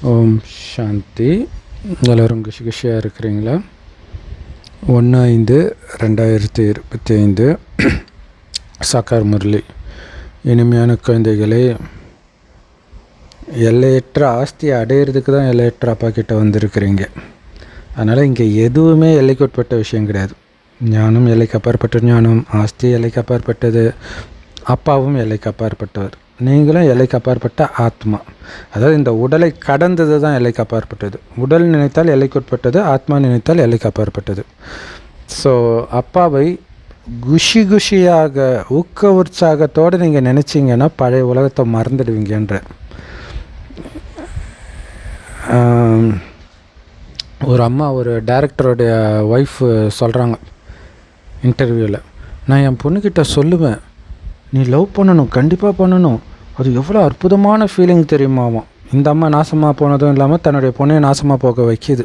ஓம் சாந்தி. எல்லோரும் குஷியாக இருக்கிறீங்களா? 1/5/2025 சாக்கார் முரளி. இனிமையான குழந்தைகளே, எல்லையற்ற ஆஸ்தியை அடையிறதுக்கு தான் எல்லையற்ற அப்பா கிட்ட வந்திருக்கிறீங்க. அதனால் இங்கே எதுவுமே எல்லைக்குட்பட்ட விஷயம் கிடையாது. ஞானம் எல்லைக்கு அப்பாற்பட்ட ஞானம், ஆஸ்தி எல்லைக்கு அப்பாற்பட்டது, அப்பாவும் எல்லைக்கு அப்பாற்பட்டவர், நீங்களும் எல்லைக்கு அப்பாற்பட்ட ஆத்மா. அதாவது இந்த உடலை கடந்தது தான் எல்லைக்கு அப்பாற்பட்டது. உடல் நினைத்தால் எல்லைக்குட்பட்டது, ஆத்மா நினைத்தால் எல்லைக்கு அப்பாற்பட்டது. ஸோ அப்பாவை குஷியாக ஊக்க உற்சாகத்தோடு நீங்கள் நினச்சிங்கன்னா பழைய உலகத்தை மறந்துடுவீங்கன்ற. ஒரு அம்மா ஒரு டைரக்டருடைய ஒய்ஃப் சொல்கிறாங்க இன்டர்வியூவில், நான் என் பொண்ணுக்கிட்ட சொல்லுவேன், நீ லவ் பண்ணணும், கண்டிப்பாக பண்ணணும், அது எவ்வளோ அற்புதமான ஃபீலிங் தெரியுமாவும். இந்த அம்மா நாசமாக போனதும் இல்லாமல் தன்னுடைய பொண்ணையை நாசமாக போக வைக்கிது.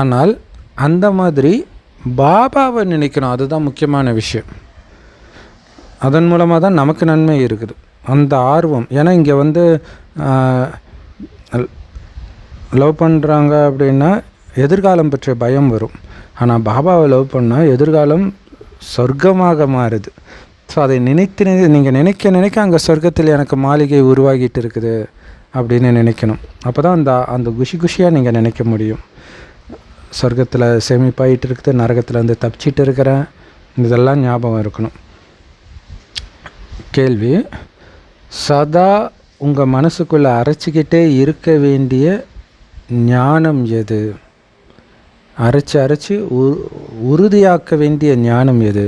ஆனால் அந்த மாதிரி பாபாவை நினைக்கணும், அதுதான் முக்கியமான விஷயம். அதன் மூலமாக தான் நமக்கு நன்மை இருக்குது, அந்த ஆர்வம். ஏன்னா இங்கே லவ் பண்ணுறாங்க அப்படின்னா எதிர்காலம் பற்றிய பயம் வரும். ஆனால் பாபாவை லவ் பண்ணால் எதிர்காலம் சொர்க்கமாக மாறுது. ஸோ அதை நீங்கள் நினைக்க அங்கே சொர்க்கத்தில் எனக்கு மாளிகை உருவாகிட்டு இருக்குது அப்படின்னு நினைக்கணும். அப்போ தான் அந்த குஷியாக நீங்கள் நினைக்க முடியும். சொர்க்கத்தில் சேமிப்பாகிட்டு இருக்குது, நரகத்தில் வந்து தப்பிச்சிட்டு இருக்கிறேன், இதெல்லாம் ஞாபகம் இருக்கணும். கேள்வி: சதா உங்கள் மனசுக்குள்ளே அரைச்சிக்கிட்டே இருக்க வேண்டிய ஞானம் எது? அரைச்சி உறுதியாக்க வேண்டிய ஞானம் எது?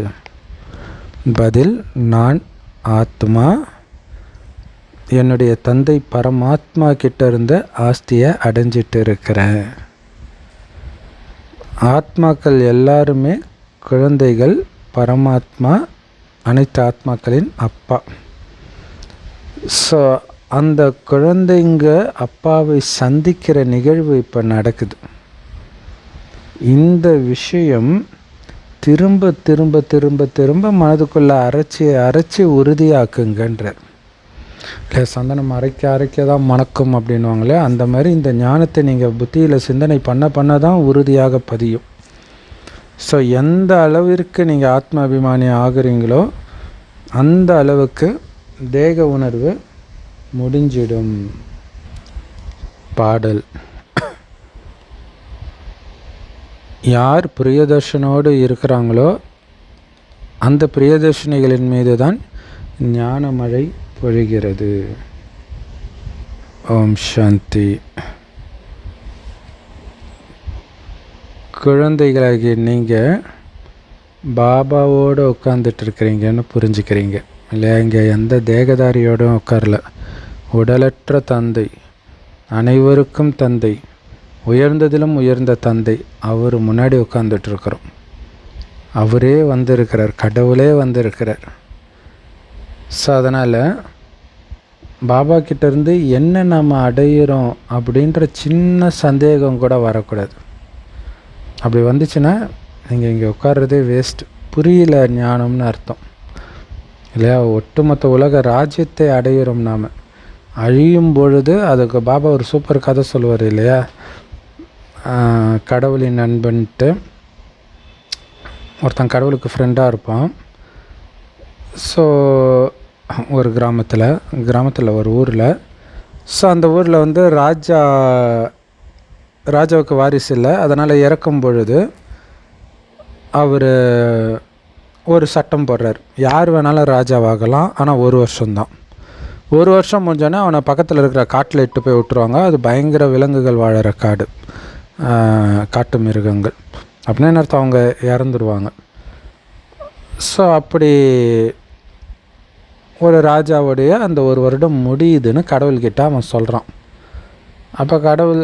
பதில்: நான் ஆத்மா, என்னுடைய தந்தை பரமாத்மா கிட்ட இருந்த ஆஸ்தியை அடைஞ்சிட்டு இருக்கிறேன். ஆத்மாக்கள் எல்லாருமே குழந்தைகள், பரமாத்மா அனைத்து ஆத்மாக்களின் அப்பா. ஸோ அந்த குழந்தைங்க அப்பாவை சந்திக்கிற நிகழ்வு இப்போ நடக்குது. இந்த விஷயம் திரும்ப திரும்ப திரும்ப திரும்ப மனதுக்குள்ளே அரைச்சி உறுதியாக்குங்கன்றார். இல்லை, சந்தனம் அரைக்க தான் மணக்கும் அப்படின்வாங்களே, அந்த மாதிரி இந்த ஞானத்தை நீங்கள் புத்தியில் சிந்தனை பண்ண தான் உறுதியாக பதியும். ஸோ எந்த அளவிற்கு நீங்கள் ஆத்ம அபிமானி ஆகுறீங்களோ அந்த அளவுக்கு தேக உணர்வு முடிஞ்சிடும். பாடல்: யார் பிரியதர்ஷனோடு இருக்கிறாங்களோ அந்த பிரியதர்ஷினிகளின் மீது தான் ஞான மழை பொழிகிறது. ஓம் சாந்தி. குழந்தைகளாகிய நீங்கள் பாபாவோடு உட்காந்துட்டு இருக்கிறீங்கன்னு புரிஞ்சுக்கிறீங்க இல்லையா? இங்கே எந்த தேகதாரியோடும் உட்காரல. உடலற்ற தந்தை, அனைவருக்கும் தந்தை, உயர்ந்ததிலும் உயர்ந்த தந்தை, அவர் முன்னாடி உட்காந்துட்ருக்குறோம். அவரே வந்திருக்கிறார், கடவுளே வந்திருக்கிறார். ஸோ அதனால் பாபா கிட்டேருந்து என்ன நம்ம அடையிறோம் அப்படின்ற சின்ன சந்தேகம் கூட வரக்கூடாது. அப்படி வந்துச்சுன்னா நீங்கள் இங்கே உட்கார்றதே வேஸ்ட், புரியல ஞானம்னு அர்த்தம் இல்லையா? ஒட்டுமொத்த உலக ராஜ்யத்தை அடையிறோம் நாம். அழியும் பொழுது அதுக்கு பாபா ஒரு சூப்பர் கதை சொல்லுவார் இல்லையா? கடவுளின் நண்பன்ட்டு ஒருத்தன் கடவுளுக்கு ஃப்ரெண்டாக இருப்பான். ஸோ ஒரு கிராமத்தில் ஒரு ஊரில், ஸோ அந்த ஊரில் ராஜாவுக்கு வாரிசு இல்லை. அதனால் இறக்கும் பொழுது அவர் ஒரு சட்டம் போடுறார், யார் வேணாலும் ராஜாவாகலாம், ஆனால் 1 வருஷம்தான். 1 வருஷம் முடிஞ்சோன்னே அவனை பக்கத்தில் இருக்கிற காட்டில் இட்டு போய் விட்டுருவாங்க. அது பயங்கர விலங்குகள் வாழற காடு, காட்டு மிருகங்கள். அப்படின்னா என்ன அர்த்தம்? அவங்க இறந்துடுவாங்க. ஸோ அப்படி ஒரு ராஜாவுடைய அந்த 1 வருடம் முடியுதுன்னு கடவுள்கிட்ட அவன் சொல்கிறான். அப்போ கடவுள்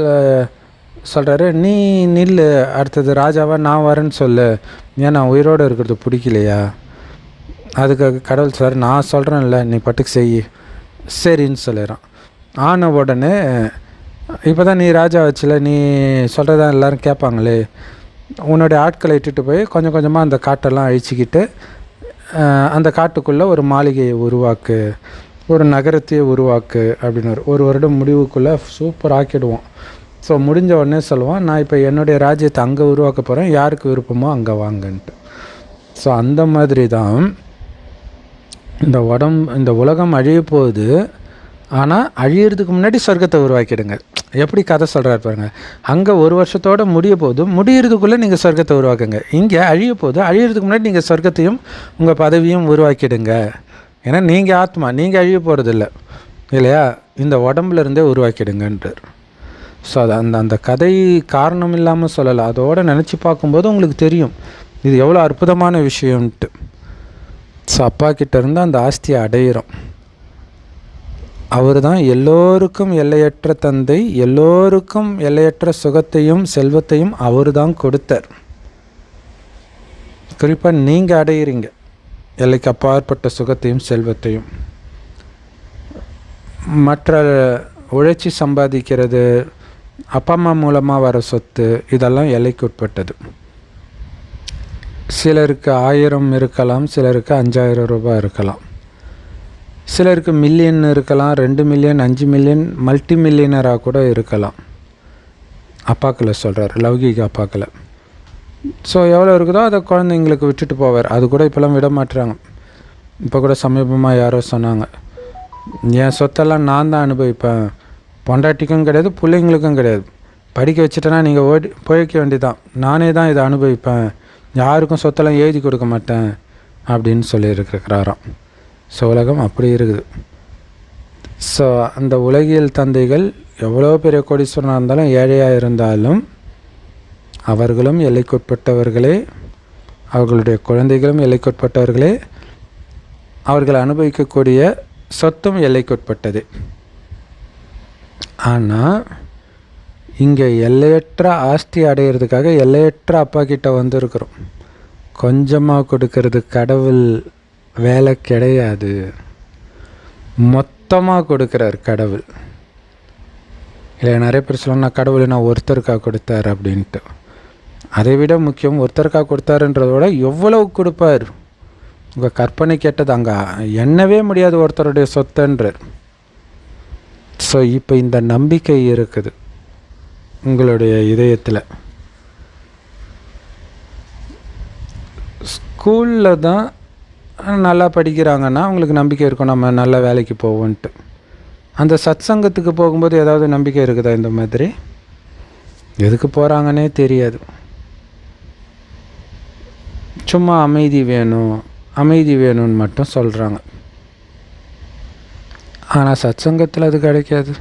சொல்கிறாரு, நீ நில்லு, அடுத்தது ராஜாவாக நான் வரேன்னு சொல்லு, ஏன் நான் உயிரோடு இருக்கிறது பிடிக்கலையா? அதுக்கு கடவுள் சார், நான் சொல்கிறேன்ல, நீ பட்டுக்கு செய், சரின்னு சொல்லிடுறான். ஆன உடனே இப்போ தான் நீ ராஜா வச்சுல, நீ சொல்கிறதான் எல்லோரும் கேட்பாங்களே, உன்னுடைய ஆட்களை இட்டுட்டு போய் கொஞ்சம் கொஞ்சமாக அந்த காட்டெல்லாம் அழிச்சிக்கிட்டு அந்த காட்டுக்குள்ளே ஒரு மாளிகையை உருவாக்கு ஒரு நகரத்தையே உருவாக்கு அப்படின்னு ஒரு வருடம் முடிவுக்குள்ளே சூப்பர் ஆக்கிடுவோம். ஸோ முடிஞ்ச உடனே சொல்லுவான், நான் இப்போ என்னுடைய ராஜ்யத்தை அங்கே உருவாக்க போகிறேன், யாருக்கு விருப்பமோ அங்கே வாங்கன்ட்டு. ஸோ அந்த மாதிரி தான் இந்த உலகம் அழிய போகுது. ஆனால் அழியறதுக்கு முன்னாடி சொர்க்கத்தை உருவாக்கிடுங்க. எப்படி கதை சொல்கிறாரு பாருங்க. அங்கே ஒரு வருஷத்தோடு முடிய போகுது, முடியறதுக்குள்ளே நீங்கள் சொர்க்கத்தை உருவாக்குங்க. இங்கே அழிய போகுது, அழியறதுக்கு முன்னாடி நீங்கள் சொர்க்கத்தையும் உங்கள் பதவியும் உருவாக்கிடுங்க. ஏன்னா நீங்கள் ஆத்மா, நீங்கள் அழிய போகிறதில்ல இல்லையா, இந்த உடம்புலேருந்தே உருவாக்கிடுங்கன்றார். ஸோ அது அந்த கதை காரணம் இல்லாமல் சொல்லலை, அதோடு நினச்சி பார்க்கும்போது உங்களுக்கு தெரியும் இது எவ்வளோ அற்புதமான விஷயம்ன்ட்டு. ஸோ அப்பா கிட்டேருந்து அந்த ஆஸ்தியை அடையிறோம். அவர் தான் எல்லோருக்கும் எல்லையற்ற தந்தை, எல்லோருக்கும் எல்லையற்ற சுகத்தையும் செல்வத்தையும் அவர் தான் கொடுத்தார். குறிப்பாக நீங்கள் அடையிறீங்க எல்லைக்கு அப்பாற்பட்ட சுகத்தையும் செல்வத்தையும். மற்ற உழைச்சி சம்பாதிக்கிறது, அப்பா அம்மா மூலமாக வர சொத்து, இதெல்லாம் எல்லைக்கு உட்பட்டது. சிலருக்கு 1000 இருக்கலாம், சிலருக்கு 5000 ரூபாய் இருக்கலாம், சிலருக்கு மில்லியன் இருக்கலாம், 2 மில்லியன் 5 மில்லியன் மல்டி மில்லியனராக கூட இருக்கலாம். அப்பாக்களை சொல்கிறார், லௌகீக அப்பாக்களை. ஸோ எவ்வளோ இருக்குதோ அதை குழந்தைங்களுக்கு விட்டுட்டு போவார். அது கூட இப்போலாம் விட மாட்டுறாங்க. இப்போ கூட சமீபமாக யாரோ சொன்னாங்க, என் சொத்தெல்லாம் நான் தான் அனுபவிப்பேன், பொண்டாட்டிக்கும் கிடையாது பிள்ளைங்களுக்கும் கிடையாது, படிக்க வச்சுட்டேன்னா நீங்கள் போய்க்க வேண்டியதான், நானே தான் இதை அனுபவிப்பேன், யாருக்கும் சொத்தெல்லாம் எழுதி கொடுக்க மாட்டேன் அப்படின்னு சொல்லியிருக்கிறாராம். ஸோ உலகம் அப்படி இருக்குது. ஸோ அந்த உலகியல் தந்தைகள் எவ்வளோ பெரிய கோடீஸ்வரனாக இருந்தாலும் ஏழையாக இருந்தாலும் அவர்களும் எல்லைக்குட்பட்டவர்களே, அவர்களுடைய குழந்தைகளும் எல்லைக்குட்பட்டவர்களே, அவர்கள் அனுபவிக்கக்கூடிய சொத்தும் எல்லைக்குட்பட்டது. ஆனால் இங்கே எல்லையற்ற ஆஸ்தி அடையிறதுக்காக எல்லையற்ற அப்பா கிட்ட வந்திருக்கிறோம். கொஞ்சமாக கொடுக்கறது கடவுள் வேலை கிடையாது, மொத்தமாக கொடுக்குறார் கடவுள். இல்லை நிறைய பேர் சொல்லணும், கடவுளை நான் ஒருத்தருக்காக கொடுத்தார் அப்படின்ட்டு. அதை விட முக்கியம், ஒருத்தருக்காக கொடுத்தாருன்றத விட எவ்வளவு கொடுப்பார். உங்கள் கற்பனை கேட்டது அங்கே எண்ணவே முடியாது ஒருத்தருடைய சொத்துன்றார். ஸோ இப்போ இந்த நம்பிக்கை இருக்குது உங்களுடைய இதயத்தில். ஸ்கூலில் தான் நல்லா படிக்கிறாங்கன்னா உங்களுக்கு நம்பிக்கை இருக்கும், நம்ம நல்ல வேலைக்கு போவோன்ட்டு. அந்த சத் சங்கத்துக்கு போகும்போது ஏதாவது நம்பிக்கை இருக்குதா? இந்த மாதிரி எதுக்கு போகிறாங்கன்னே தெரியாது, சும்மா அமைதி வேணும் அமைதி வேணும்னு மட்டும் சொல்கிறாங்க. ஆனால் சத் சங்கத்தில் அது கிடைக்காது.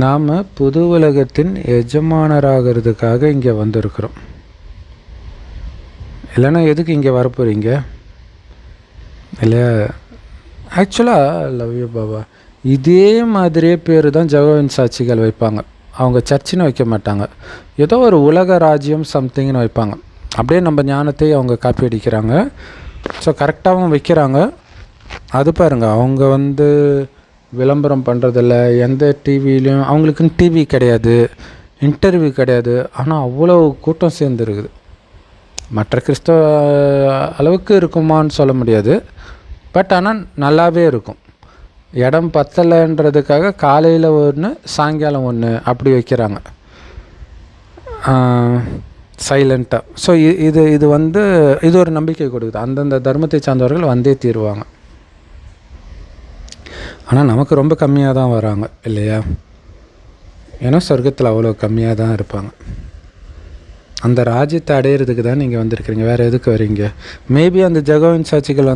நாம் புது உலகத்தின் எஜமானராகிறதுக்காக இங்கே வந்திருக்கிறோம். இல்லைன்னா எதுக்கு இங்கே வரப்போகிறீங்க இல்லையா? ஆக்சுவலாக லவ் யூ பாபா இதே மாதிரியே பேர் தான் ஜெகோவின் சாட்சிகள் வைப்பாங்க. அவங்க சர்ச்சின்னு வைக்க மாட்டாங்க, ஏதோ ஒரு உலக ராஜ்யம் சம்திங்னு வைப்பாங்க. அப்படியே நம்ம ஞானத்தை அவங்க காப்பி அடிக்கிறாங்க. ஸோ கரெக்டாகவும் வைக்கிறாங்க. அது பாருங்கள், அவங்க விளம்பரம் பண்ணுறதில்ல, எந்த டிவிலையும் அவங்களுக்குன்னு டிவி கிடையாது, இன்டர்வியூ கிடையாது. ஆனால் அவ்வளோ கூட்டம் சேர்ந்துருக்குது. மற்ற கிறிஸ்தவ அளவுக்கு இருக்குமான்னு சொல்ல முடியாது, பட் ஆனால் நல்லாவே இருக்கும். இடம் பத்தலைன்றதுக்காக காலையில் ஒன்று சாயங்காலம் ஒன்று அப்படி வைக்கிறாங்க சைலண்ட்டாக. ஸோ இது இது ஒரு நம்பிக்கை கொடுக்குது. அந்தந்த தர்மத்தை சார்ந்தவர்கள் வந்தே தீருவாங்க. ஆனால் நமக்கு ரொம்ப கம்மியாக தான் வராங்க இல்லையா? ஏன்னா சொர்க்கத்தில் அவ்வளோ கம்மியாக தான் இருப்பாங்க. அந்த ராஜ்யத்தை அடையிறதுக்கு தான் நீங்கள் வந்திருக்கிறீங்க, வேறு எதுக்கு வரீங்க? மேபி அந்த ஜெகோவின் சாட்சிகள்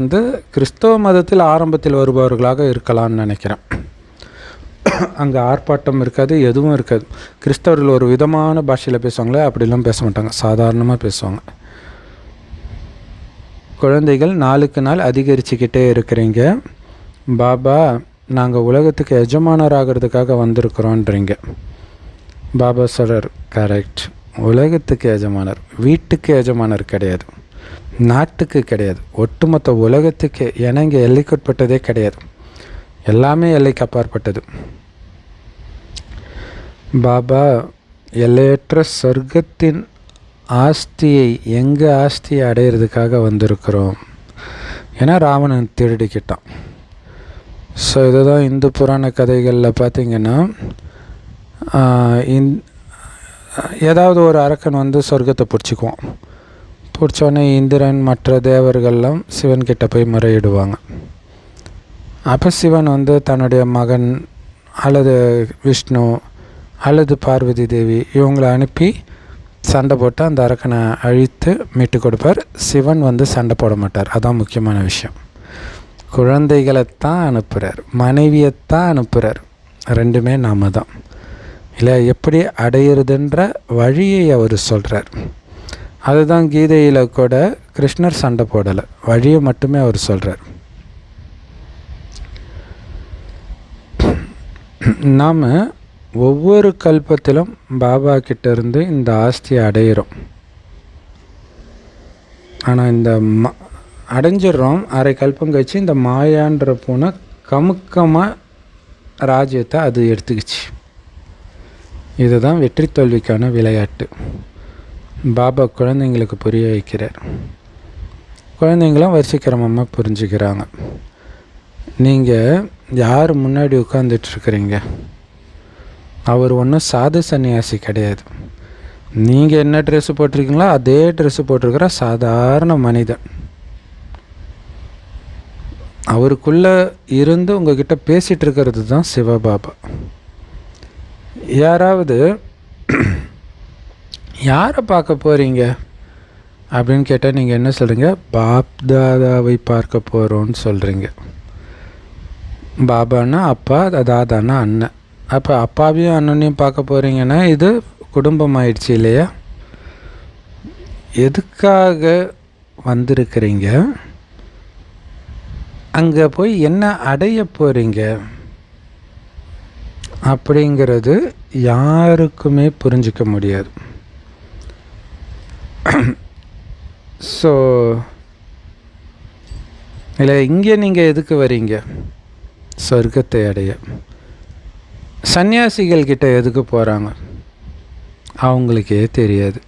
கிறிஸ்தவ மதத்தில் ஆரம்பத்தில் வருபவர்களாக இருக்கலாம்னு நினைக்கிறேன். அங்கே ஆர்ப்பாட்டம் இருக்காது, எதுவும் இருக்காது. கிறிஸ்தவர்கள் ஒரு விதமான பாஷையில் பேசுவாங்களே, அப்படிலாம் பேச மாட்டாங்க, சாதாரணமாக பேசுவாங்க. குழந்தைகள் நாளுக்கு நாள் அதிகரிச்சுக்கிட்டே இருக்கிறீங்க. பாபா நாங்கள் உலகத்துக்கு எஜமானராகிறதுக்காக வந்திருக்கிறோன்றீங்க. பாபா சொல்கிறார், கரெக்ட். உலகத்துக்கு எஜமானர், வீட்டுக்கு எஜமானர் கிடையாது, நாட்டுக்கு கிடையாது, ஒட்டுமொத்த உலகத்துக்கு. ஏன்னா இங்கே எல்லைக்குட்பட்டதே கிடையாது, எல்லாமே எல்லைக்கு அப்பாற்பட்டது. பாபா எல்லையற்ற சொர்க்கத்தின் ஆஸ்தியை, எங்கள் ஆஸ்தியை அடையிறதுக்காக வந்திருக்கிறோம். ஏன்னா ராவணன் திருடிக்கிட்டான். ஸோ இதுதான் இந்து புராண கதைகளில் பார்த்திங்கன்னா ஏதாவது ஒரு அரக்கன் வந்து சொர்க்கத்தை பிடிச்சிக்குவான். பிடிச்சோடனே இந்திரன் மற்ற தேவர்கள்லாம் சிவன்கிட்ட போய் முறையிடுவாங்க. அப்போ சிவன் வந்து தன்னுடைய மகன் அல்லது விஷ்ணு அல்லது பார்வதி தேவி இவங்களை அனுப்பி சண்டை போட்டு அந்த அரக்கனை அழித்து மீட்டு கொடுப்பார். சிவன் வந்து சண்டை போட மாட்டார். அதான் முக்கியமான விஷயம். குழந்தைகளைத்தான் அனுப்புகிறார், மனைவியைத்தான் அனுப்புகிறார். ரெண்டுமே நாம தான் இல்லை. எப்படி அடையிறதுன்ற வழியை அவர் சொல்கிறார். அதுதான் கீதையில் கூட கிருஷ்ணர் சண்டை போடலை, வழியை மட்டுமே அவர் சொல்கிறார். நாம் ஒவ்வொரு கல்பத்திலும் பாபா கிட்டேருந்து இந்த ஆஸ்தியை அடையிறோம். ஆனால் இந்த அடைஞ்சிட்றோம். அரை கல்பம் கழிச்சு இந்த மாயான்ற பூனை கமுக்கமாக ராஜ்யத்தை அது எடுத்துக்கிச்சு. இதுதான் வெற்றி தோல்விக்கான விளையாட்டு. பாபா குழந்தைங்களுக்கு புரிய வைக்கிறார். குழந்தைங்களும் வரிசைக்கிரமமாக புரிஞ்சுக்கிறாங்க. நீங்கள் யார் முன்னாடி உட்காந்துட்ருக்குறீங்க? அவர் ஒன்றும் சாது சன்னியாசி கிடையாது. நீங்கள் என்ன ட்ரெஸ்ஸு போட்டிருக்கீங்களோ அதே ட்ரெஸ்ஸு போட்டிருக்கிற சாதாரண மனிதன். அவருக்குள்ளே இருந்து உங்ககிட்ட பேசிகிட்டு இருக்கிறது தான் சிவபாபா. யாராவது யாரை பார்க்க போகிறீங்க அப்படின்னு கேட்டால் நீங்கள் என்ன சொல்கிறீங்க? பாப்தாதாவை பார்க்க போகிறோன்னு சொல்கிறீங்க. பாபான்னா அப்பா, தாதான்னா அண்ணன். அப்போ அப்பாவையும் அண்ணனையும் பார்க்க போகிறீங்கன்னா இது குடும்பம் ஆயிடுச்சு இல்லையா? எதுக்காக வந்திருக்கிறீங்க? அங்கே போய் என்ன அடைய போகிறீங்க அப்படிங்கிறது யாருக்குமே புரிஞ்சிக்க முடியாது. ஸோ இல்லை, இங்கே நீங்கள் எதுக்கு வரீங்க? சொர்க்கத்தை அடைய. சன்னியாசிகள் கிட்ட எதுக்கு போகிறாங்க? அவங்களுக்கே தெரியாது.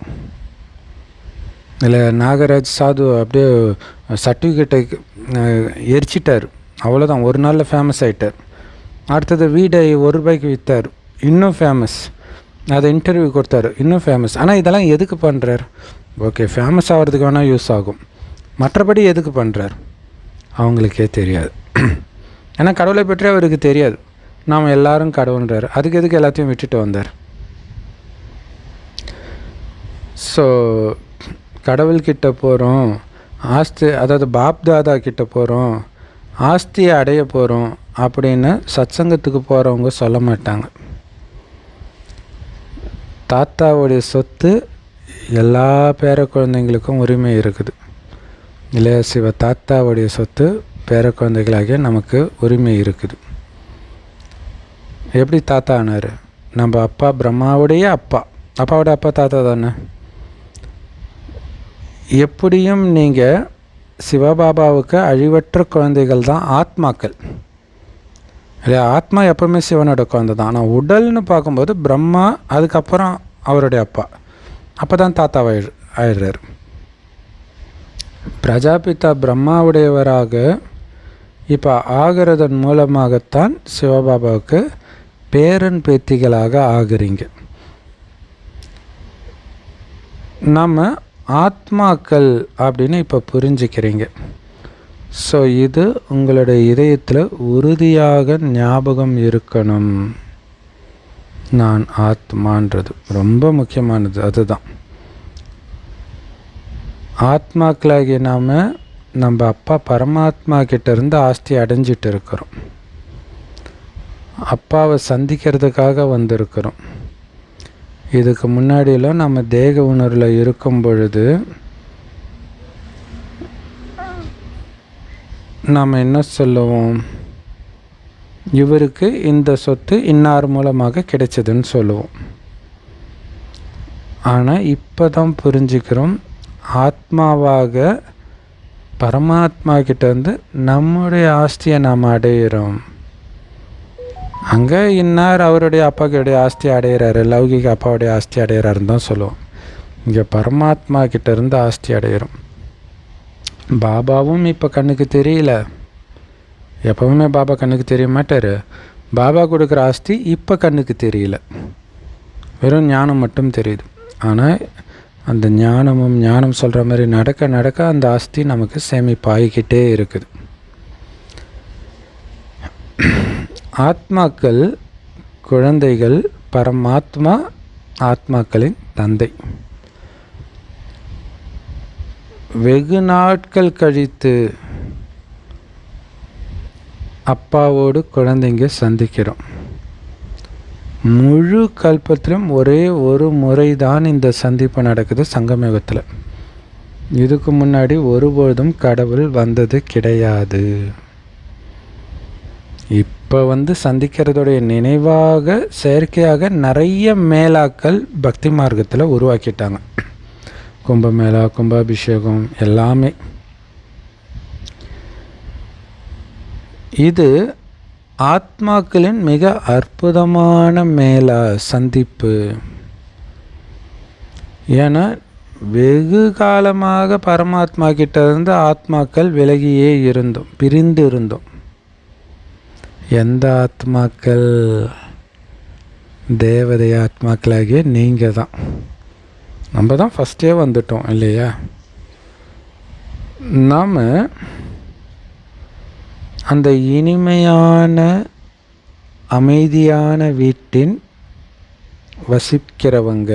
இல்லை, நாகராஜ் சாது அப்படியே சர்டிஃபிகேட்டை எரிச்சிட்டார், அவ்வளோதான். ஒரு நாளில் ஃபேமஸ் ஆகிட்டார். அடுத்தது வீடை ₹1 விற்றார், இன்னும் ஃபேமஸ். அதை இன்டர்வியூ கொடுத்தாரு, இன்னும் ஃபேமஸ். ஆனால் இதெல்லாம் எதுக்கு பண்ணுறார்? ஓகே, ஃபேமஸ் ஆகிறதுக்கு வேணால் யூஸ் ஆகும், மற்றபடி எதுக்கு பண்ணுறார் அவங்களுக்கே தெரியாது. ஏன்னா கடவுளை பற்றி அவருக்கு தெரியாது. நாம் எல்லாரும் கடவுள்ன்றார், அதுக்கு எதுக்கு எல்லாத்தையும் விட்டுட்டு வந்தார்? ஸோ கடவுள்கிட்ட போகிறோம், ஆஸ்தி, அதாவது பாப் தாதா கிட்ட போகிறோம், ஆஸ்தியை அடைய போகிறோம் அப்படின்னு சத்சங்கத்துக்கு போகிறவங்க சொல்ல மாட்டாங்க. தாத்தாவுடைய சொத்து எல்லா பேர குழந்தைங்களுக்கும் உரிமை இருக்குது இல்லையா? சிவ தாத்தாவுடைய சொத்து பேர குழந்தைகளாகிய நமக்கு உரிமை இருக்குது. எப்படி தாத்தா ஆனார்? நம்ம அப்பா பிரம்மாவுடைய அப்பா, அப்பாவோட அப்பா தாத்தா தானே. எப்படியும் நீங்கள் சிவபாபாவுக்கு அழிவற்ற குழந்தைகள் தான் ஆத்மாக்கள் இல்லையா? ஆத்மா எப்பவுமே சிவனோட குழந்தை தான். ஆனால் உடல்னு பார்க்கும்போது பிரம்மா, அதுக்கப்புறம் அவருடைய அப்பா, அப்போ தான் தாத்தாவை ஆயிடுறார். பிரஜாபிதா பிரம்மாவுடையவராக இப்போ ஆகிறதன் மூலமாகத்தான் சிவபாபாவுக்கு பேரன் பேத்திகளாக ஆகுறீங்க. நம்ம ஆத்மாக்கள் அப்படின்னு இப்போ புரிஞ்சுக்கிறீங்க. ஸோ இது உங்களுடைய இதயத்தில் உறுதியாக ஞாபகம் இருக்கணும். நான் ஆத்மான்றது ரொம்ப முக்கியமானது. அதுதான் ஆத்மாக்களாகிய நாம் நம்ம அப்பா பரமாத்மா கிட்டேருந்து ஆஸ்தி அடைஞ்சிட்டு இருக்கிறோம். அப்பாவை சந்திக்கிறதுக்காக வந்திருக்கிறோம். இதுக்கு முன்னாடியெல்லாம் நம்ம தேக உணர்வில் இருக்கும் பொழுது நாம் என்ன சொல்லுவோம்? இவருக்கு இந்த சொத்து இன்னார் மூலமாக கிடைச்சதுன்னு சொல்லுவோம். ஆனால் இப்போ தான் புரிஞ்சுக்கிறோம், ஆத்மாவாக பரமாத்மா கிட்டேருந்து நம்முடைய ஆஸ்தியை நாம் அடையிறோம். அங்கே இன்னார் அவருடைய அப்பாவுடைய ஆஸ்தி அடையிறாரு, லௌகிக அப்பாவுடைய ஆஸ்தி அடையிறாருன்னு தான் சொல்லுவோம். இங்கே பரமாத்மா கிட்டேருந்து ஆஸ்தி அடையிறோம். பாபாவும் இப்போ கண்ணுக்கு தெரியல, எப்பவுமே பாபா கண்ணுக்கு தெரிய மாட்டார். பாபா கொடுக்குற ஆஸ்தி இப்போ கண்ணுக்கு தெரியல, வெறும் ஞானம் மட்டும் தெரியுது. ஆனால் அந்த ஞானம் சொல்கிற மாதிரி நடக்க நடக்க அந்த ஆஸ்தி நமக்கு சேமிப்பாகிக்கிட்டே இருக்குது. ஆத்மாக்கள் குழந்தைகள், பரமாத்மா ஆத்மாக்களின் தந்தை. வெகு நாட்கள் கழித்து அப்பாவோடு குழந்தைங்க சந்திக்கிறோம். முழு கல்பத்திலும் ஒரே ஒரு முறை தான் இந்த சந்திப்பு நடக்குது சங்கமயுகத்தில். இதுக்கு முன்னாடி ஒருபொழுதும் கடவுள் வந்தது கிடையாது. இப்போ சந்திக்கிறதுடைய நினைவாக செயற்கையாக நிறைய மேலாக்கள் பக்தி மார்க்கத்தில் உருவாக்கிட்டாங்க. கும்பமேளா, கும்பாபிஷேகம் எல்லாமே. இது ஆத்மாக்களின் மிக அற்புதமான மேலா சந்திப்பு. ஏன்னா வெகு காலமாக பரமாத்மா கிட்ட இருந்து ஆத்மாக்கள் விலகியே இருந்தோம், பிரிந்து இருந்தோம். எந்த ஆத்மாக்கள்? தேவதை ஆத்மாக்களாகிய நீங்கள் தான். நம்ம தான் ஃபஸ்ட்டே வந்துட்டோம் இல்லையா? நாம் அந்த இனிமையான அமைதியான வீட்டின் வசிக்கிறவங்க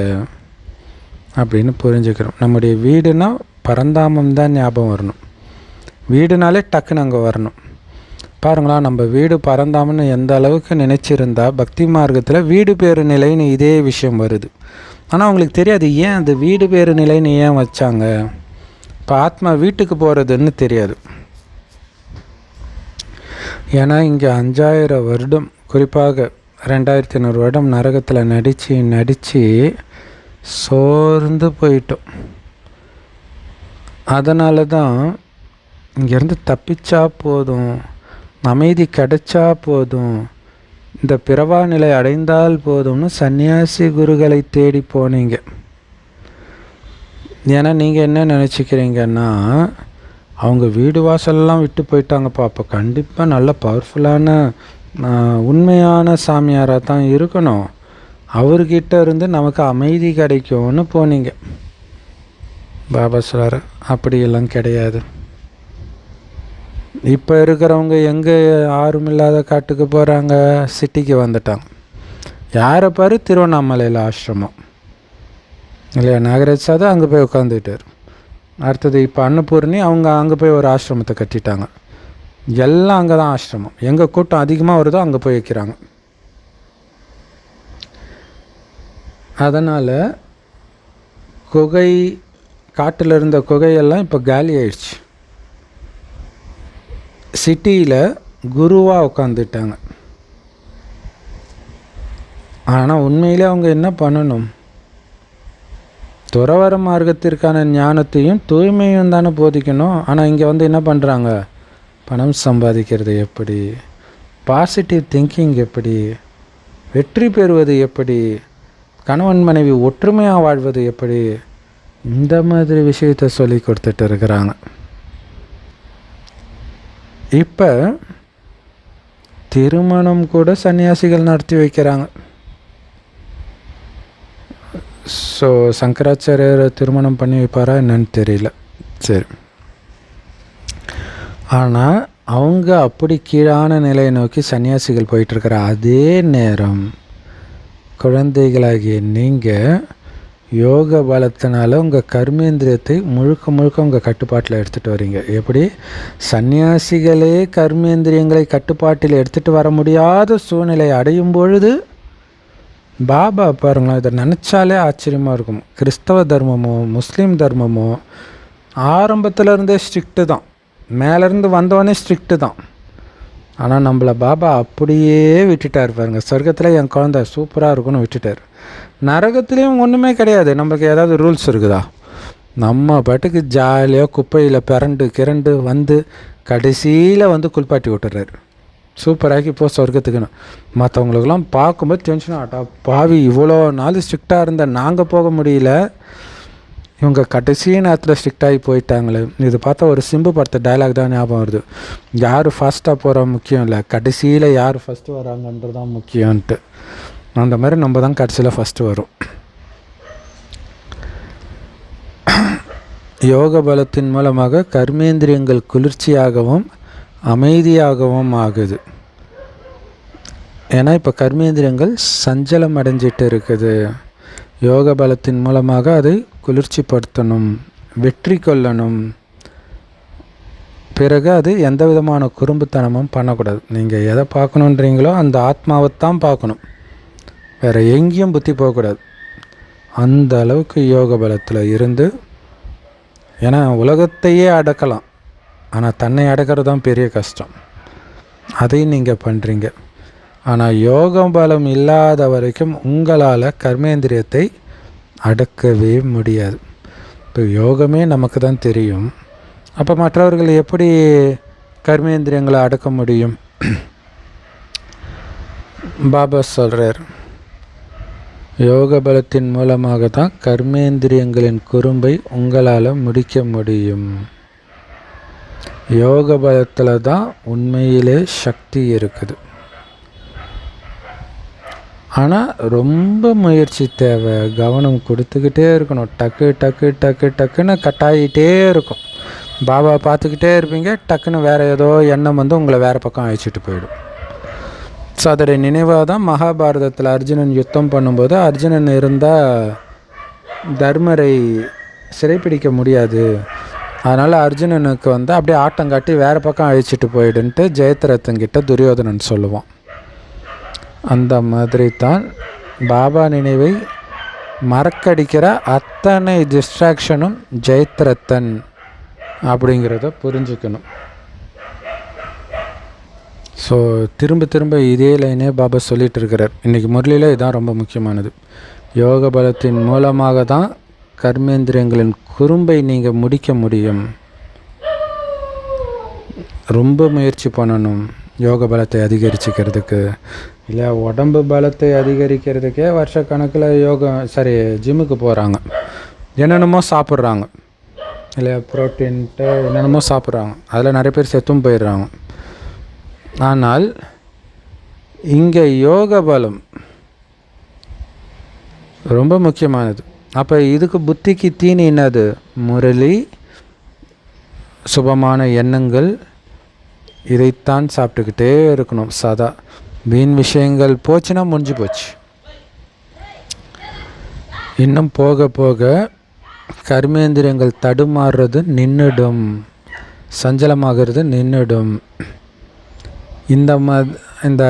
அப்படின்னு புரிஞ்சுக்கிறோம். நம்முடைய வீடுனா பரந்தாமம் தான் ஞாபகம் வரணும். வீடுனாலே டக்குன்னு அங்கே வரணும். பாருங்களா, நம்ம வீடு பரந்தாமன்னு எந்த அளவுக்கு நினச்சிருந்தா பக்தி மார்க்கத்தில் வீடு பேறு நிலைன்னு இதே விஷயம் வருது. ஆனால் அவங்களுக்கு தெரியாது ஏன் அந்த வீடு பேறு நிலைன்னு ஏன் வச்சாங்க. இப்போ ஆத்மா வீட்டுக்கு போகிறதுன்னு தெரியாது. ஏன்னா இங்கே 5000 வருடம், குறிப்பாக 2500 வருடம் நரகத்தில் நடித்து சோர்ந்து போயிட்டோம். அதனால தான் இங்கேருந்து தப்பிச்சா போதும், அமைதி கிடைச்சா போதும், இந்த பிறவா நிலை அடைந்தால் போதும்னு சன்னியாசி குருகளை தேடி போனீங்க. ஏன்னா நீங்கள் என்ன நினச்சிக்கிறீங்கன்னா, அவங்க வீடு வாசல்லாம் விட்டு போயிட்டாங்கப்பா, அப்போ கண்டிப்பாக நல்ல பவர்ஃபுல்லான உண்மையான சாமியாராக தான் இருக்கணும், அவர்கிட்ட இருந்து நமக்கு அமைதி கிடைக்கும்னு போனீங்க. பாபா சொல்கிறார், அப்படியெல்லாம் கிடையாது. இப்போ இருக்கிறவங்க எங்கே யாரும் இல்லாத காட்டுக்கு போகிறாங்க, சிட்டிக்கு வந்துட்டாங்க. யாரை பாரு திருவண்ணாமலையில் ஆசிரமம் இல்லையா? நாகராஜ் சாதா அங்கே போய் உட்காந்துட்டார். அடுத்தது இப்போ அன்னபூர்ணி அவங்க அங்கே போய் ஒரு ஆசிரமத்தை கட்டிட்டாங்க. எல்லாம் அங்கே தான் ஆசிரமம். எங்கே கூட்டம் அதிகமாக வருதோ அங்கே போய் வைக்கிறாங்க. அதனால் குகை, காட்டில் இருந்த குகையெல்லாம் இப்போ காலி ஆயிடுச்சு. சிட்டியில் குருவாக உட்காந்துட்டாங்க. ஆனால் உண்மையிலே அவங்க என்ன பண்ணணும்? துறவர மார்க்கத்திற்கான ஞானத்தையும் தூய்மையும் தானே போதிக்கணும். ஆனால் இங்கே என்ன பண்ணுறாங்க? பணம் சம்பாதிக்கிறது எப்படி, பாசிட்டிவ் திங்கிங் எப்படி, வெற்றி பெறுவது எப்படி, கணவன் மனைவி ஒற்றுமையாக வாழ்வது எப்படி, இந்த மாதிரி விஷயத்தை சொல்லி கொடுத்துட்டு இருக்கிறாங்க. இப்போ திருமணம் கூட சன்னியாசிகள் நடத்தி வைக்கிறாங்க. ஸோ சங்கராச்சாரியர் திருமணம் பண்ணி வைப்பாரா என்னன்னு தெரியல. சரி, ஆனால் அவங்க அப்படி கீழான நிலையை நோக்கி சன்னியாசிகள் போயிட்டுருக்கிற அதே நேரம் குழந்தைகளாகிய நீங்கள் யோக பலத்தினால உங்கள் கர்மேந்திரியத்தை முழுக்க உங்கள் கட்டுப்பாட்டில் எடுத்துகிட்டு வரீங்க. எப்படி? சன்னியாசிகளே கர்மேந்திரியங்களை கட்டுப்பாட்டில் எடுத்துகிட்டு வர முடியாத சூழ்நிலை அடையும் பொழுது பாபா பாருங்களேன், இதை நினச்சாலே ஆச்சரியமாக இருக்கும். கிறிஸ்தவ தர்மமோ முஸ்லீம் தர்மமோ ஆரம்பத்தில் இருந்தே ஸ்ட்ரிக்ட்டு தான், மேலேருந்து வந்தவொடனே ஸ்ட்ரிக்ட்டு தான். ஆனால் நம்மளை பாபா அப்படியே விட்டுட்டார் பாருங்க. சொர்க்கத்தில் என் குழந்தை சூப்பராக இருக்குன்னு விட்டுட்டார். நரகத்துலேயும் ஒன்றுமே கிடையாது. நம்மளுக்கு ஏதாவது ரூல்ஸ் இருக்குதா? நம்ம பாட்டுக்கு ஜாலியாக குப்பையில் கிரண்டு வந்து கடைசியில் குளிப்பாட்டி விட்டுறாரு. சூப்பராகி இப்போ சொர்க்கத்துக்குன்னு. மற்றவங்களுக்கெல்லாம் பார்க்கும்போது டென்ஷன் ஆட்டா, பாவி இவ்வளோ நாள் ஸ்ட்ரிக்டாக இருந்த நாங்கள் போக முடியல, இவங்க கடைசி நேரத்தில் ஸ்ட்ரிக்டாகி போயிட்டாங்களே. இது பார்த்தா ஒரு சிம்பு படத்தை டைலாக் தான் ஞாபகம் வருது. யார் ஃபாஸ்ட்டாக போகிற முக்கியம் இல்லை, கடைசியில் யார் ஃபஸ்ட்டு வராங்கன்றது தான் முக்கியம்ன்ட்டு. அந்த மாதிரி நம்ம தான் கடைசியில் ஃபஸ்ட்டு வரும். யோக பலத்தின் மூலமாக கர்மேந்திரியங்கள் குளிர்ச்சியாகவும் அமைதியாகவும் ஆகுது. ஏன்னா இப்போ கர்மேந்திரியங்கள் சஞ்சலம் அடைஞ்சிட்டு இருக்குது. யோக பலத்தின் மூலமாக அதை குளிர்ச்சிப்படுத்தணும், வெற்றி கொள்ளணும். பிறகு அது எந்த விதமான குறும்புத்தனமும் பண்ணக்கூடாது. நீங்கள் எதை பார்க்கணுன்றீங்களோ அந்த ஆத்மாவைத்தான் பார்க்கணும், வேறு எங்கேயும் புத்தி போகக்கூடாது. அந்த அளவுக்கு யோக பலத்தில் இருந்து, ஏன்னா உலகத்தையே அடக்கலாம், ஆனால் தன்னை அடக்கிறது தான் பெரிய கஷ்டம். அதையும் நீங்கள் பண்ணுறீங்க. ஆனால் யோக பலம் இல்லாத வரைக்கும் உங்களால் கர்மேந்திரியத்தை அடக்கவே முடியாது. இப்போ யோகமே நமக்கு தான் தெரியும், அப்போ மற்றவர்கள் எப்படி கர்மேந்திரியங்களை அடக்க முடியும்? பாபா சொல்கிறார், யோக பலத்தின் மூலமாக தான் கர்மேந்திரியங்களின் குறும்பை உங்களால் முடிக்க முடியும். யோக பலத்தில் தான் உண்மையிலே சக்தி இருக்குது. ஆனால் ரொம்ப முயற்சி தேவை, கவனம் கொடுத்துக்கிட்டே இருக்கணும். டக்கு டக்கு டக்கு டக்குன்னு கட்டாயிட்டே இருக்கும். பாபா பார்த்துக்கிட்டே இருப்பீங்க, டக்குன்னு வேறு ஏதோ எண்ணம் வந்து உங்களை வேறு பக்கம் அழைச்சிட்டு போயிடும். ஸோ அதோடைய நினைவாக தான் மகாபாரதத்தில் அர்ஜுனன் யுத்தம் பண்ணும்போது, அர்ஜுனன் இருந்தால் தர்மரை சிறைப்பிடிக்க முடியாது, அதனால் அர்ஜுனனுக்கு வந்து அப்படியே ஆட்டம் காட்டி வேறு பக்கம் அழைச்சிட்டு போயிடுன்ட்டு ஜெயத்ரதன்கிட்ட துரியோதனன் சொல்லுவான். அந்த மாதிரி தான் பாபா நினைவை மறக்கடிக்கிற அத்தனை டிஸ்ட்ராக்ஷனும் ஜெயத்ரதன் அப்படிங்கிறத புரிஞ்சுக்கணும். ஸோ திரும்ப திரும்ப இதே லைனே பாபா சொல்லிகிட்டு இருக்கிறார். இன்றைக்கி முரளியில் இதுதான் ரொம்ப முக்கியமானது. யோக பலத்தின் மூலமாக தான் கர்மேந்திரியங்களின் குறும்பை நீங்கள் முடிக்க முடியும். ரொம்ப முயற்சி பண்ணணும் யோக பலத்தை அதிகரிச்சுக்கிறதுக்கு. இல்லை உடம்பு பலத்தை அதிகரிக்கிறதுக்கே வருஷக்கணக்கில் ஜிம்முக்கு போகிறாங்க, என்னென்னமோ சாப்பிட்றாங்க, இல்லையா ப்ரோட்டீன்ட்டு என்னென்னமோ சாப்பிட்றாங்க, அதில் நிறைய பேர் செத்தும் போயிடுறாங்க. ஆனால் இங்கே யோக பலம் ரொம்ப முக்கியமானது. அப்போ இதுக்கு புத்திக்கு தீனி என்னது? முரளி, சுபமான எண்ணங்கள், இதைத்தான் சாப்பிட்டுக்கிட்டே இருக்கணும் சதா. வீண் விஷயங்கள் போச்சுன்னா முடிஞ்சு போச்சு. இன்னும் போக போக கர்மேந்திரியங்கள் தடுமாறுறது நின்றுடும், சஞ்சலமாகிறது நின்றுடும். இந்த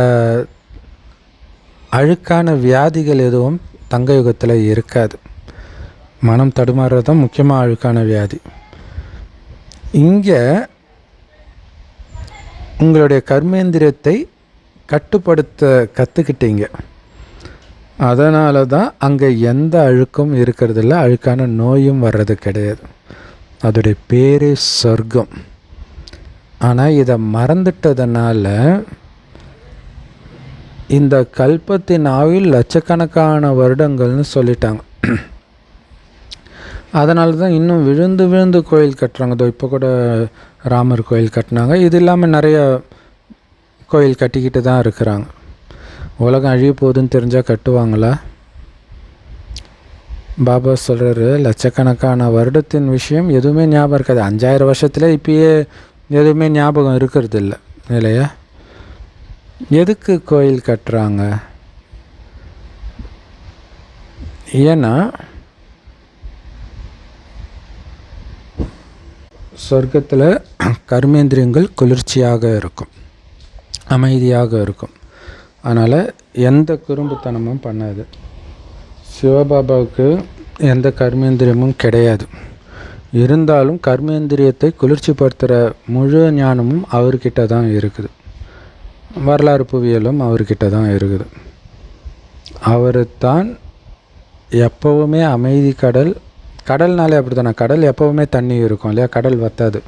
அழுக்கான வியாதிகள் எதுவும் தங்க யுகத்தில் இருக்காது. மனம் தடுமாறுறது தான் முக்கியமாக அழுக்கான வியாதி. இங்கே உங்களுடைய கர்மேந்திரியத்தை கட்டுப்படுத்த கற்றுக்கிட்டீங்க, அதனால தான் அங்கே எந்த அழுக்கும் இருக்கிறதில்ல, அழுக்கான நோயும் வர்றது கிடையாது. அதோடைய பேரே சொர்க்கம். ஆனால் இதை மறந்துட்டதுனால இந்த கல்பத்தின் ஆயுள் லட்சக்கணக்கான வருடங்கள்னு சொல்லிட்டாங்க. அதனால தான் இன்னும் விழுந்து விழுந்து கோயில் கட்டுறாங்க. இதோ இப்போ கூட ராமர் கோயில் கட்டினாங்க. இது இல்லாமல் நிறைய கோயில் கட்டிக்கிட்டு தான் இருக்கிறாங்க. உலகம் அழிய போகுதுன்னு தெரிஞ்சால் கட்டுவாங்களா? பாபா சொல்கிறாரு, லட்சக்கணக்கான வருடத்தின் விஷயம் எதுவுமே ஞாபகம் இருக்காது. 5000 வருஷத்தில் இப்பயே எதுவுமே ஞாபகம் இருக்கிறது இல்லை, இல்லையா? எதுக்கு கோயில் கட்டுறாங்க? ஏன்னா சொர்க்கத்தில் கர்மேந்திரியங்கள் குளிர்ச்சியாக இருக்கும், அமைதியாக இருக்கும். அதனால் எந்த குறும்புத்தனமும் பண்ணாது. சிவபாபாவுக்கு எந்த கர்மேந்திரியமும் கிடையாது. இருந்தாலும் கர்மேந்திரியத்தை குளிர்ச்சிப்படுத்துகிற முழு ஞானமும் அவர்கிட்ட தான் இருக்குது. வரலாறு புவியலும் அவர்கிட்ட தான் இருக்குது. அவர் தான் எப்போவுமே அமைதி கடல். கடல்னாலே அப்படி தானே, கடல் எப்போவுமே தண்ணி இருக்கும் இல்லையா, கடல் வத்தாது.